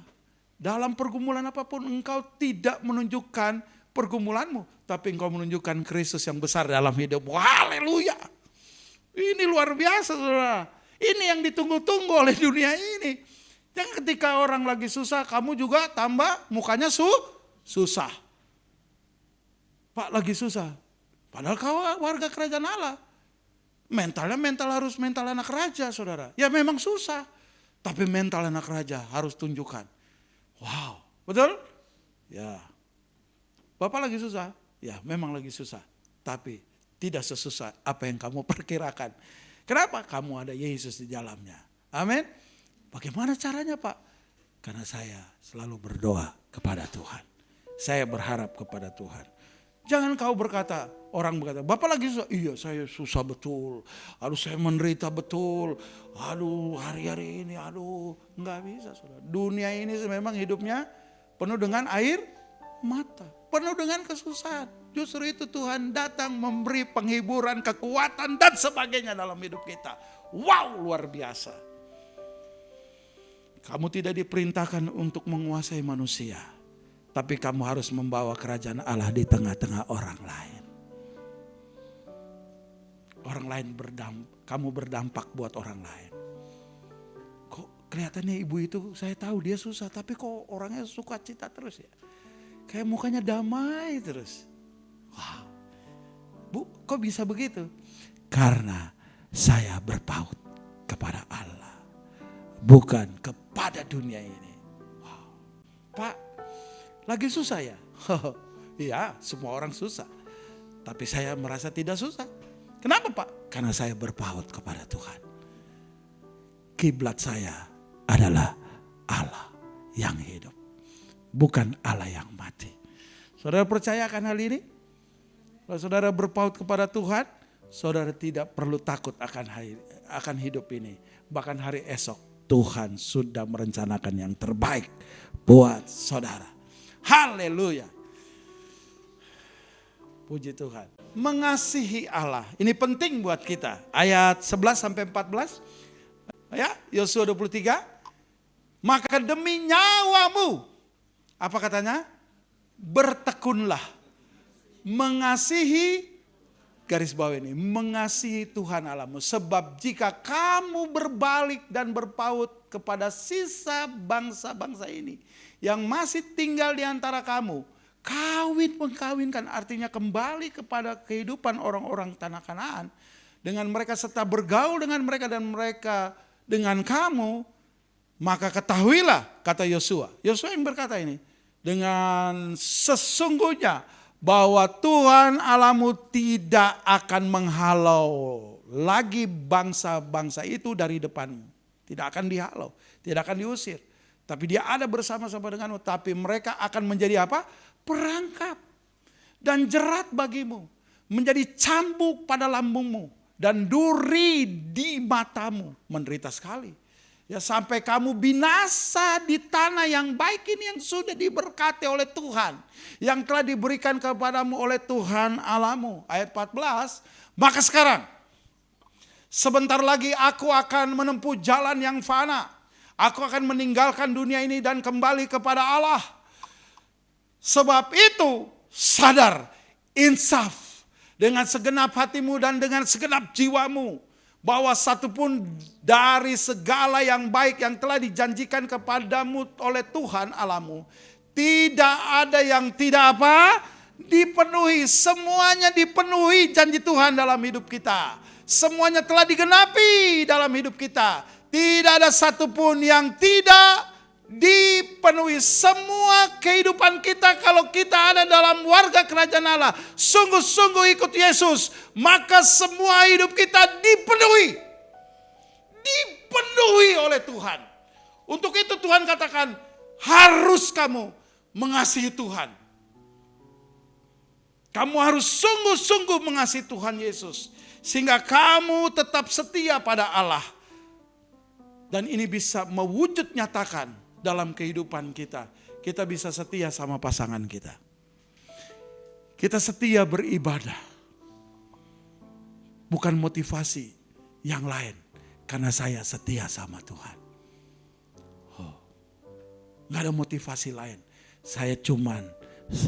Dalam pergumulan apapun engkau tidak menunjukkan pergumulanmu. Tapi engkau menunjukkan Kristus yang besar dalam hidupmu. Haleluya. Ini luar biasa saudara. Ini yang ditunggu-tunggu oleh dunia ini. Yang ketika orang lagi susah, kamu juga tambah mukanya susah. Pak lagi susah. Padahal kau warga kerajaan Allah. Mentalnya harus mental anak raja, saudara. Ya memang susah, tapi mental anak raja harus tunjukkan. Wow, betul? Ya, Bapak lagi susah? Ya memang lagi susah, tapi tidak sesusah apa yang kamu perkirakan. Kenapa? Kamu ada Yesus di dalamnya. Amin. Bagaimana caranya, Pak? Karena saya selalu berdoa kepada Tuhan. Saya berharap kepada Tuhan. Jangan kau berkata, orang berkata, Bapak lagi susah. Iya, saya susah betul. Aduh, saya menderita betul. Aduh, hari-hari ini, aduh, nggak bisa, saudara. Dunia ini memang hidupnya penuh dengan air mata, penuh dengan kesusahan. Justru itu Tuhan datang memberi penghiburan, kekuatan dan sebagainya dalam hidup kita. Wow, luar biasa. Kamu tidak diperintahkan untuk menguasai manusia, tapi kamu harus membawa kerajaan Allah di tengah-tengah orang lain. Orang lain kamu berdampak buat orang lain. Kok kelihatannya ibu itu, saya tahu dia susah, tapi kok orangnya suka cita terus ya. Kayak mukanya damai terus. Wow. Bu, kok bisa begitu? Karena saya berpaut kepada Allah, bukan kepada dunia ini. Wow. Pak, lagi susah ya? Iya, semua orang susah. Tapi saya merasa tidak susah. Kenapa, Pak? Karena saya berpaut kepada Tuhan. Kiblat saya adalah Allah yang hidup, bukan Allah yang mati. Saudara percaya akan hal ini? Kalau saudara berpaut kepada Tuhan, saudara tidak perlu takut akan hidup ini. Bahkan hari esok Tuhan sudah merencanakan yang terbaik buat saudara. Haleluya. Puji Tuhan. Mengasihi Allah. Ini penting buat kita. Ayat 11 sampai 14. Ya, Yosua 23. Maka demi nyawamu, apa katanya? Bertekunlah. Mengasihi, garis bawah ini, mengasihi Tuhan Allahmu. Sebab jika kamu berbalik dan berpaut kepada sisa bangsa-bangsa ini yang masih tinggal di antara kamu, mengkawinkan, artinya kembali kepada kehidupan orang-orang tanah Kanaan, dengan mereka serta bergaul dengan mereka dan mereka dengan kamu, maka ketahuilah, kata Yosua. Yosua yang berkata ini, dengan sesungguhnya bahwa Tuhan Allahmu tidak akan menghalau lagi bangsa-bangsa itu dari depanmu. Tidak akan dihalau, tidak akan diusir. Tapi dia ada bersama-sama denganmu. Tapi mereka akan menjadi apa? Perangkap dan jerat bagimu. Menjadi cambuk pada lambungmu. Dan duri di matamu. Menderita sekali. Ya, sampai kamu binasa di tanah yang baik ini yang sudah diberkati oleh Tuhan. Yang telah diberikan kepadamu oleh Tuhan Allahmu. Ayat 14. Maka sekarang, sebentar lagi aku akan menempuh jalan yang fana. Aku akan meninggalkan dunia ini dan kembali kepada Allah. Sebab itu sadar, insaf dengan segenap hatimu dan dengan segenap jiwamu. Bahwa satupun dari segala yang baik yang telah dijanjikan kepadamu oleh Tuhan Allahmu, tidak ada yang tidak apa? Dipenuhi. Semuanya dipenuhi janji Tuhan dalam hidup kita. Semuanya telah digenapi dalam hidup kita. Tidak ada satupun yang tidak dipenuhi. Semua kehidupan kita, kalau kita ada dalam warga kerajaan Allah, sungguh-sungguh ikut Yesus, maka semua hidup kita dipenuhi oleh Tuhan. Untuk itu Tuhan katakan, harus kamu mengasihi Tuhan. Kamu harus sungguh-sungguh mengasihi Tuhan Yesus, sehingga kamu tetap setia pada Allah. Dan ini bisa mewujud nyatakan dalam kehidupan kita. Kita bisa setia sama pasangan kita. Kita setia beribadah. Bukan motivasi yang lain. Karena saya setia sama Tuhan. Gak ada motivasi lain. Saya cuman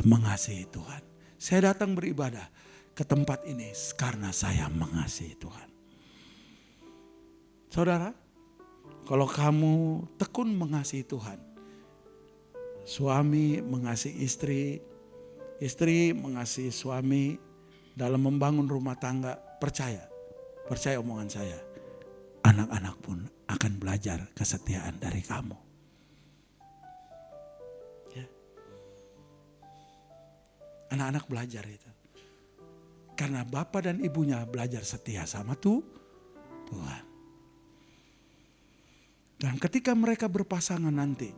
mengasihi Tuhan. Saya datang beribadah ke tempat ini karena saya mengasihi Tuhan. Saudara, kalau kamu tekun mengasihi Tuhan, suami mengasihi istri, istri mengasihi suami dalam membangun rumah tangga, percaya percaya omongan saya, anak-anak pun akan belajar kesetiaan dari kamu. Ya. Anak-anak belajar itu. Karena bapak dan ibunya belajar setia sama Tuhan. Dan ketika mereka berpasangan nanti,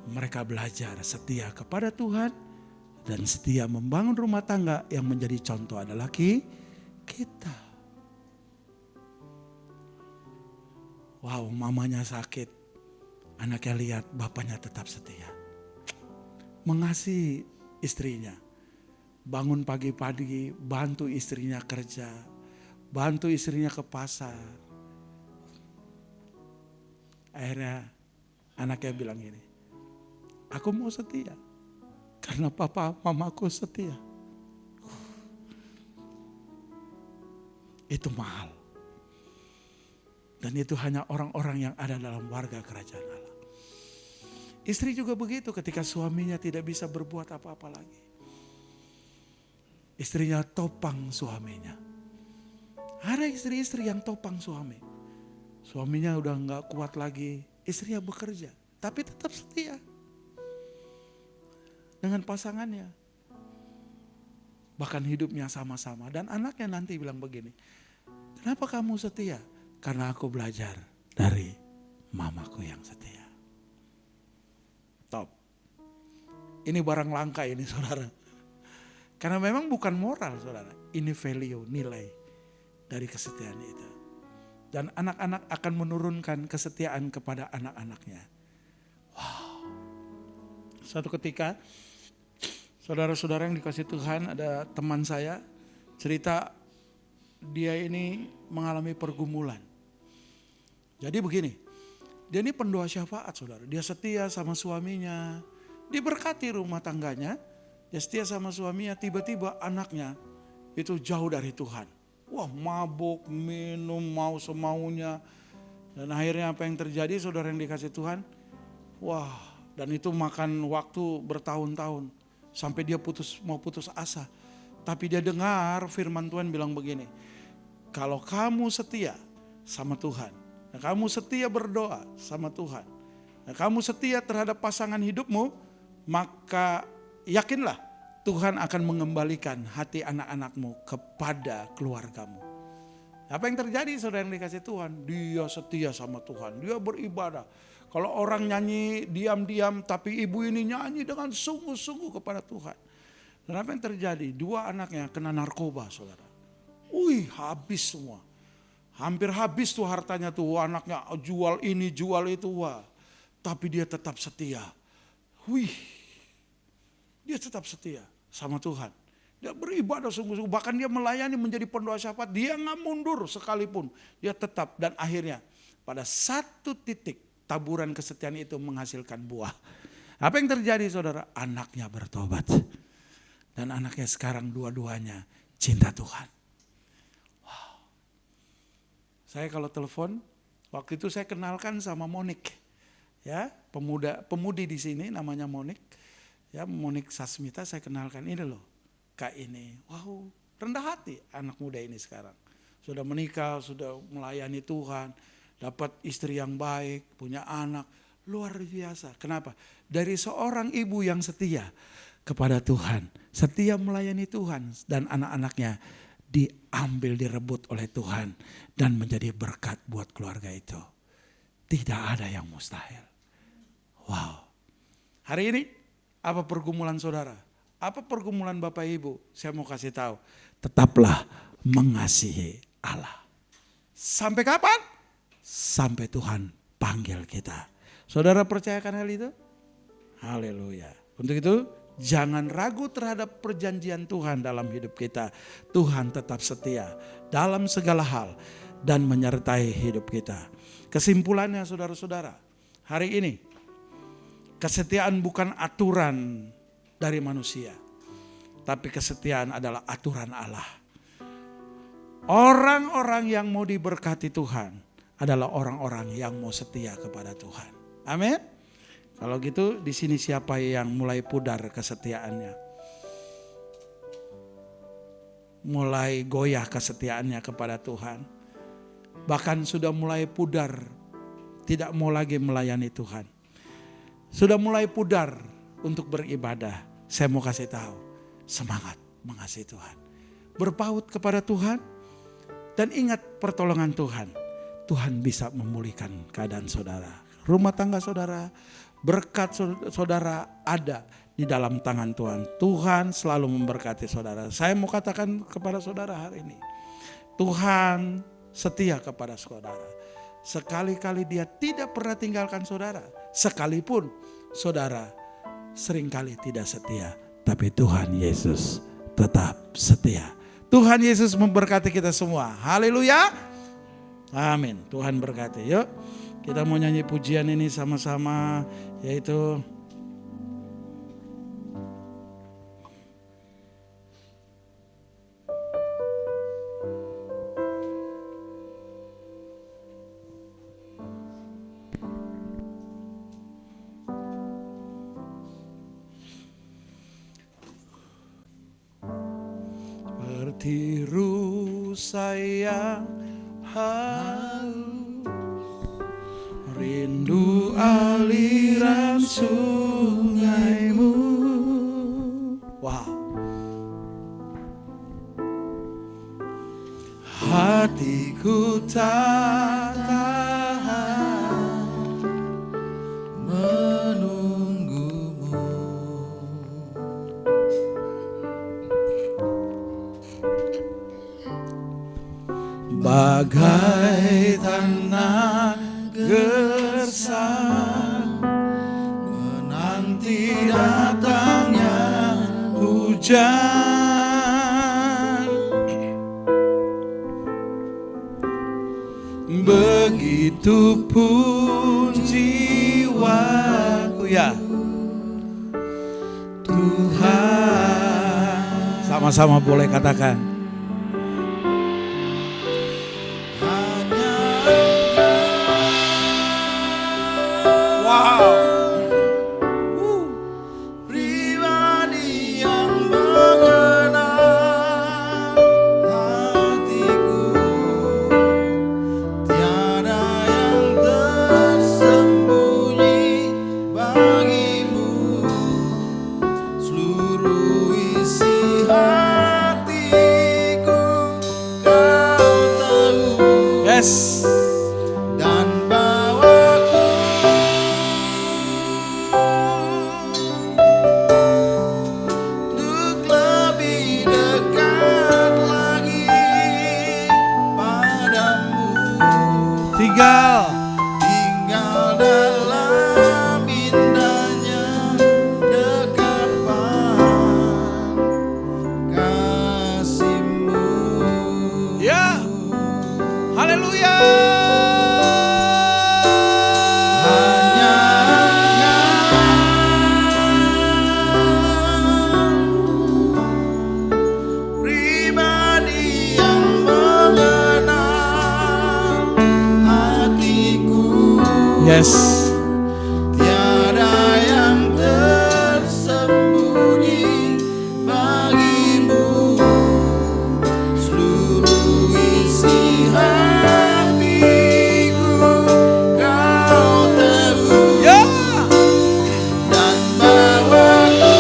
mereka belajar setia kepada Tuhan dan setia membangun rumah tangga yang menjadi contoh adalah kita. Wow, mamanya sakit, anaknya lihat bapaknya tetap setia. Mengasihi istrinya, bangun pagi-pagi, bantu istrinya kerja, bantu istrinya ke pasar. Akhirnya anaknya bilang gini, aku mau setia karena papa mamaku setia. Itu mahal. Dan itu hanya orang-orang yang ada dalam warga kerajaan Allah. Istri juga begitu ketika suaminya tidak bisa berbuat apa-apa lagi. Istrinya topang suaminya. Ada istri-istri yang topang suami. Suaminya udah gak kuat lagi, istrinya bekerja, tapi tetap setia dengan pasangannya. Bahkan hidupnya sama-sama. Dan anaknya nanti bilang begini, kenapa kamu setia? Karena aku belajar dari mamaku yang setia. Top. Ini barang langka ini saudara. Karena memang bukan moral saudara, ini value, nilai dari kesetiaan itu. Dan anak-anak akan menurunkan kesetiaan kepada anak-anaknya. Wow. Suatu ketika, saudara-saudara yang dikasih Tuhan, ada teman saya cerita dia ini mengalami pergumulan. Jadi begini, dia ini pendoa syafaat saudara. Dia setia sama suaminya, diberkati rumah tangganya, dia setia sama suaminya, tiba-tiba anaknya itu jauh dari Tuhan. Wah, mabuk, minum, mau semaunya. Dan akhirnya apa yang terjadi saudara yang dikasih Tuhan? Wah, dan itu makan waktu bertahun-tahun. Sampai dia mau putus asa. Tapi dia dengar firman Tuhan bilang begini. Kalau kamu setia sama Tuhan. Dan kamu setia berdoa sama Tuhan. Dan kamu setia terhadap pasangan hidupmu. Maka yakinlah. Tuhan akan mengembalikan hati anak-anakmu kepada keluargamu. Apa yang terjadi saudara yang dikasih Tuhan? Dia setia sama Tuhan, dia beribadah. Kalau orang nyanyi diam-diam tapi ibu ini nyanyi dengan sungguh-sungguh kepada Tuhan. Dan apa yang terjadi? Dua anaknya kena narkoba saudara. Habis semua. Hampir habis tuh hartanya tuh, anaknya jual ini jual itu. Wah. Tapi dia tetap setia. Dia tetap setia sama Tuhan. Dia beribadah sungguh-sungguh. Bahkan dia melayani menjadi pendoa syafaat. Dia gak mundur sekalipun. Dia tetap. Dan akhirnya pada satu titik taburan kesetiaan itu menghasilkan buah. Apa yang terjadi saudara? Anaknya bertobat. Dan anaknya sekarang dua-duanya cinta Tuhan. Wow. Saya kalau telepon, waktu itu saya kenalkan sama Monik. Ya, pemudi di sini namanya Monik. Ya, Monik Sasmita saya kenalkan, ini loh Kak ini. Wow, rendah hati anak muda ini sekarang. Sudah menikah, sudah melayani Tuhan, dapat istri yang baik, punya anak. Luar biasa. Kenapa? Dari seorang ibu yang setia kepada Tuhan, setia melayani Tuhan, dan anak-anaknya diambil, direbut oleh Tuhan dan menjadi berkat buat keluarga itu. Tidak ada yang mustahil. Wow. Hari ini apa pergumulan saudara? Apa pergumulan Bapak Ibu? Saya mau kasih tahu. Tetaplah mengasihi Allah. Sampai kapan? Sampai Tuhan panggil kita. Saudara percayakan hal itu? Haleluya. Untuk itu jangan ragu terhadap perjanjian Tuhan dalam hidup kita. Tuhan tetap setia dalam segala hal dan menyertai hidup kita. Kesimpulannya saudara-saudara, hari ini kesetiaan bukan aturan dari manusia, tapi kesetiaan adalah aturan Allah. Orang-orang yang mau diberkati Tuhan adalah orang-orang yang mau setia kepada Tuhan. Amin. Kalau gitu di sini siapa yang mulai pudar kesetiaannya? Mulai goyah kesetiaannya kepada Tuhan. bahkan sudah mulai pudar, tidak mau lagi melayani Tuhan. Sudah mulai pudar untuk beribadah. Saya mau kasih tahu, semangat mengasihi Tuhan. Berpaut kepada Tuhan dan ingat pertolongan Tuhan. Tuhan bisa memulihkan keadaan saudara. Rumah tangga saudara, berkat saudara ada di dalam tangan Tuhan. Tuhan selalu memberkati saudara. Saya mau katakan kepada saudara hari ini, Tuhan setia kepada saudara. Sekali-kali Dia tidak pernah tinggalkan saudara. Sekalipun saudara seringkali tidak setia, tapi Tuhan Yesus tetap setia. Tuhan Yesus memberkati kita semua. Haleluya. Amin. Tuhan berkati. Yuk kita mau nyanyi pujian ini sama-sama, yaitu seperti rusa yang haus, rindu aliran sungaimu. Wow. Hatiku tak tahan menunggumu. Bagai tanah gersang menanti datangnya hujan, begitu pun jiwaku ya Tuhan. Sama-sama boleh katakan, pribadi yang mengenal hatiku, tiada yang tersembunyi bagimu, seluruh isi hatiku kau tahu. yes. Dan bawaku untuk lebih dekat lagi padamu, Tinggal dalam indahnya dekapan kasih-Mu. ya. Haleluya. Hanya Engkau, pribadi yang mengenal hatiku, Yes. tiada yang tersembunyi bagimu, seluruh isi hatiku kau tahu. Ya. Dan bawaku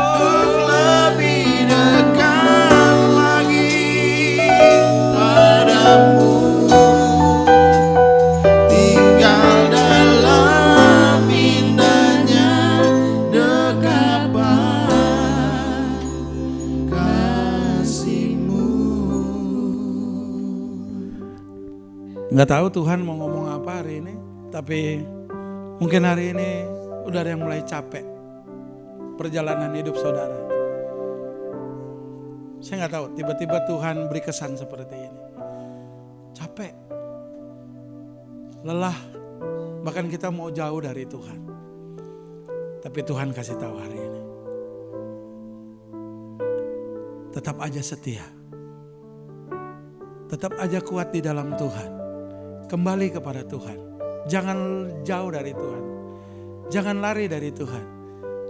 untuk lebih dekat lagi padamu, tinggal dalam indahnya dekapan kasih-Mu. Nggak tahu Tuhan mau ngomong apa hari ini, tapi mungkin hari ini udah ada yang mulai capek perjalanan hidup saudara. Saya nggak tahu, tiba-tiba Tuhan beri kesan seperti ini. Capek, lelah, bahkan kita mau jauh dari Tuhan. Tapi Tuhan kasih tahu hari ini, tetap aja setia. Tetap aja kuat di dalam Tuhan. Kembali kepada Tuhan. Jangan jauh dari Tuhan. Jangan lari dari Tuhan.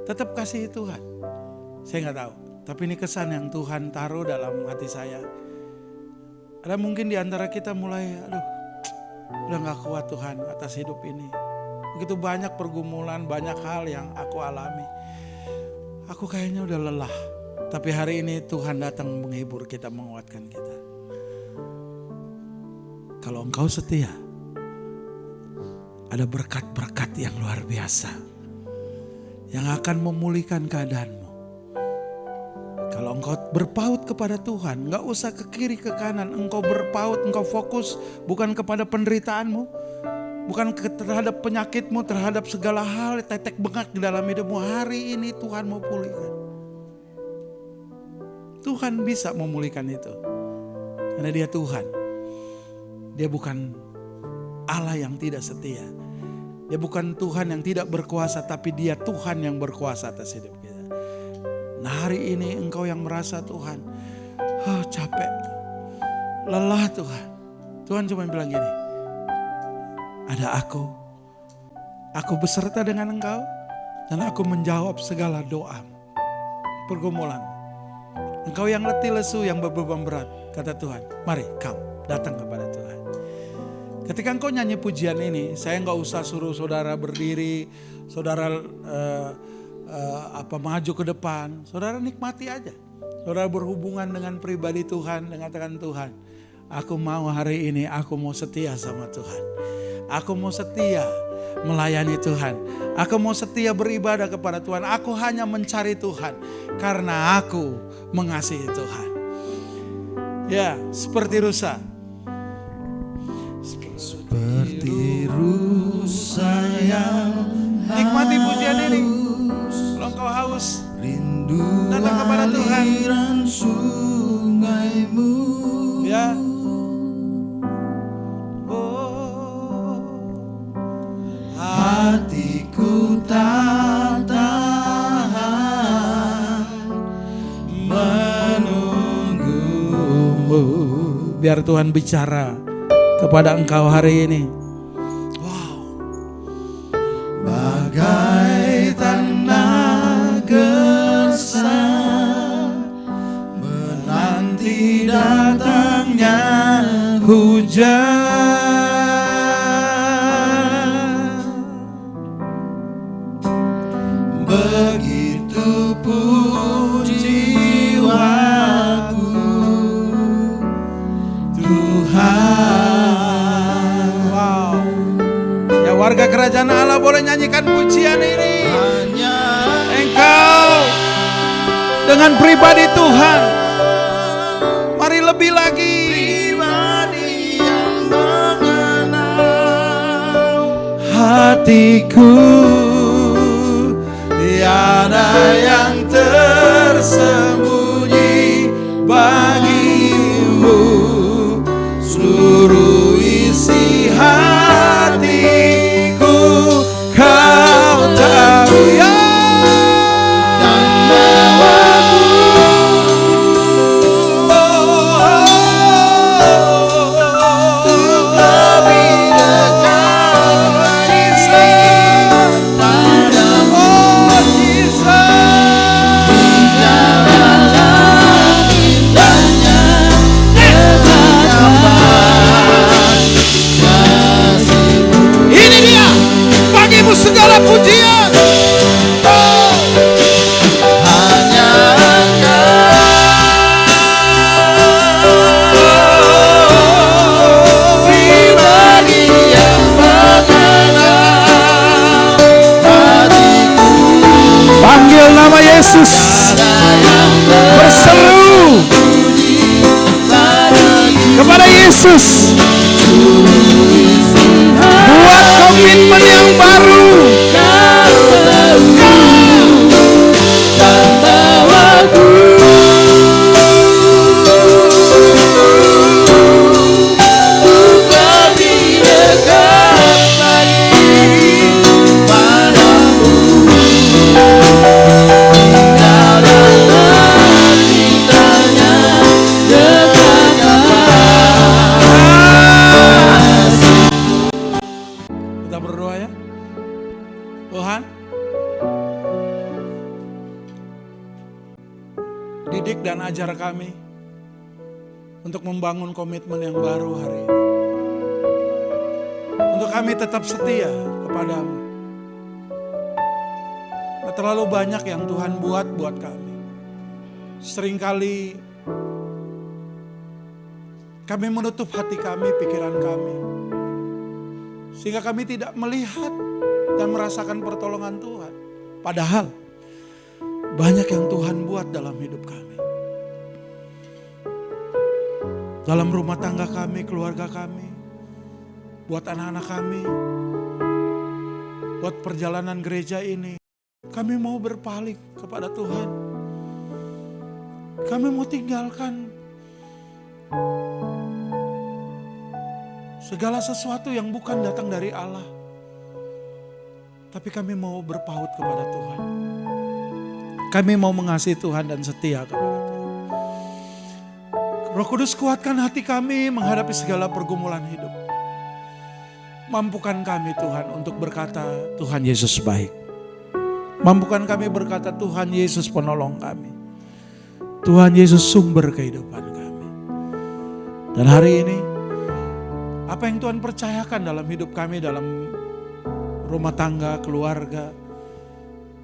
Tetap kasih Tuhan. Saya nggak tahu. Tapi ini kesan yang Tuhan taruh dalam hati saya. Ada mungkin di antara kita mulai, udah gak kuat Tuhan atas hidup ini. Begitu banyak pergumulan, banyak hal yang aku alami. Aku kayaknya udah lelah. Tapi hari ini Tuhan datang menghibur kita, menguatkan kita. Kalau engkau setia, ada berkat-berkat yang luar biasa yang akan memulihkan keadaanmu. Kalau engkau berpaut kepada Tuhan, gak usah ke kiri ke kanan. Engkau berpaut, engkau fokus bukan kepada penderitaanmu, bukan terhadap penyakitmu, terhadap segala hal tetek bengak di dalam hidupmu. Hari ini Tuhan mau pulihkan. Tuhan bisa memulihkan itu. Karena Dia Tuhan. Dia bukan Allah yang tidak setia. Dia bukan Tuhan yang tidak berkuasa, tapi Dia Tuhan yang berkuasa atas hidup kita. Nah, hari ini engkau yang merasa Tuhan, capek, lelah Tuhan. Tuhan cuma bilang gini, ada aku beserta dengan engkau, dan aku menjawab segala doa, pergumulan. Engkau yang letih lesu, yang beban berat, kata Tuhan, mari come, datang kepada Tuhan. Ketika engkau nyanyi pujian ini, saya gak usah suruh saudara berdiri, saudara maju ke depan. Saudara nikmati aja. Saudara berhubungan dengan pribadi Tuhan, mengatakan Tuhan, aku mau hari ini, aku mau setia sama Tuhan. Aku mau setia melayani Tuhan. Aku mau setia beribadah kepada Tuhan. Aku hanya mencari Tuhan karena aku mengasihi Tuhan. Ya, seperti rusa. Seperti rusa yang nikmati pujian ini. Kalau engkau haus, datang kepada Tuhan. Sungaimu. Ya. Hatiku tak tahan menunggumu. Biar Tuhan bicara kepada engkau hari ini. Bagai tanah gersang menanti datangnya hujan. Begitu pun jiwaku Tuhan. Wow. Ya, warga kerajaan Allah boleh nyanyikan pujian ini. Engkau dengan pribadi Tuhan. Mari lebih lagi. Pribadi yang mengenal hatiku. Tiada yang tersembunyi bagimu. Seluruh isi hatiku kau tahu ya. Dan bawaku untuk lebih dekat lagi padamu. Ini dia bagimu segala pujian. Hanya Engkau pribadi yang mengenal hatiku. Panggil nama Yesus. Berseru kepada Yesus. Buat komitmen yang baru. Dan bawaku untuk lebih dekat lagi padamu. Tinggal dalam cintanya dekatkan. Kita berdoa ya. dan ajar kami untuk membangun komitmen yang baru hari ini. Untuk kami tetap setia kepadamu. Terlalu banyak yang Tuhan buat kami. Seringkali kami menutup hati kami, pikiran kami. Sehingga kami tidak melihat dan merasakan pertolongan Tuhan. Padahal banyak yang Tuhan buat dalam hidup kami. Dalam rumah tangga kami, keluarga kami. Buat anak-anak kami. Buat perjalanan gereja ini. Kami mau berpaling kepada Tuhan. Kami mau tinggalkan segala sesuatu yang bukan datang dari Allah. Tapi kami mau berpaut kepada Tuhan. Kami mau mengasihi Tuhan dan setia kepada Tuhan. Roh Kudus, kuatkan hati kami menghadapi segala pergumulan hidup. Mampukan kami Tuhan untuk berkata Tuhan Yesus baik. Mampukan kami berkata Tuhan Yesus penolong kami. Tuhan Yesus sumber kehidupan kami. Dan hari ini apa yang Tuhan percayakan dalam hidup kami, dalam rumah tangga, keluarga,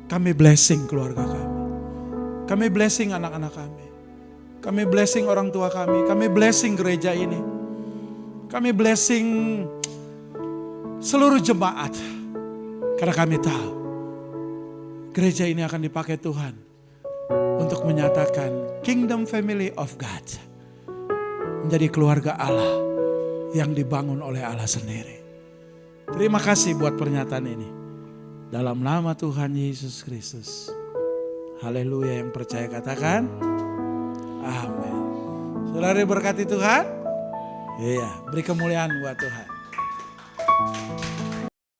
kami blessing keluarga kami. Kami blessing anak-anak kami. Kami blessing orang tua kami. Kami blessing gereja ini. Kami blessing seluruh jemaat. Karena kami tahu gereja ini akan dipakai Tuhan untuk menyatakan Kingdom Family of God. Menjadi keluarga Allah yang dibangun oleh Allah sendiri. Terima kasih buat pernyataan ini. Dalam nama Tuhan Yesus Kristus. Haleluya, yang percaya katakan amin. Saudara diberkati Tuhan. Iya, beri kemuliaan buat Tuhan.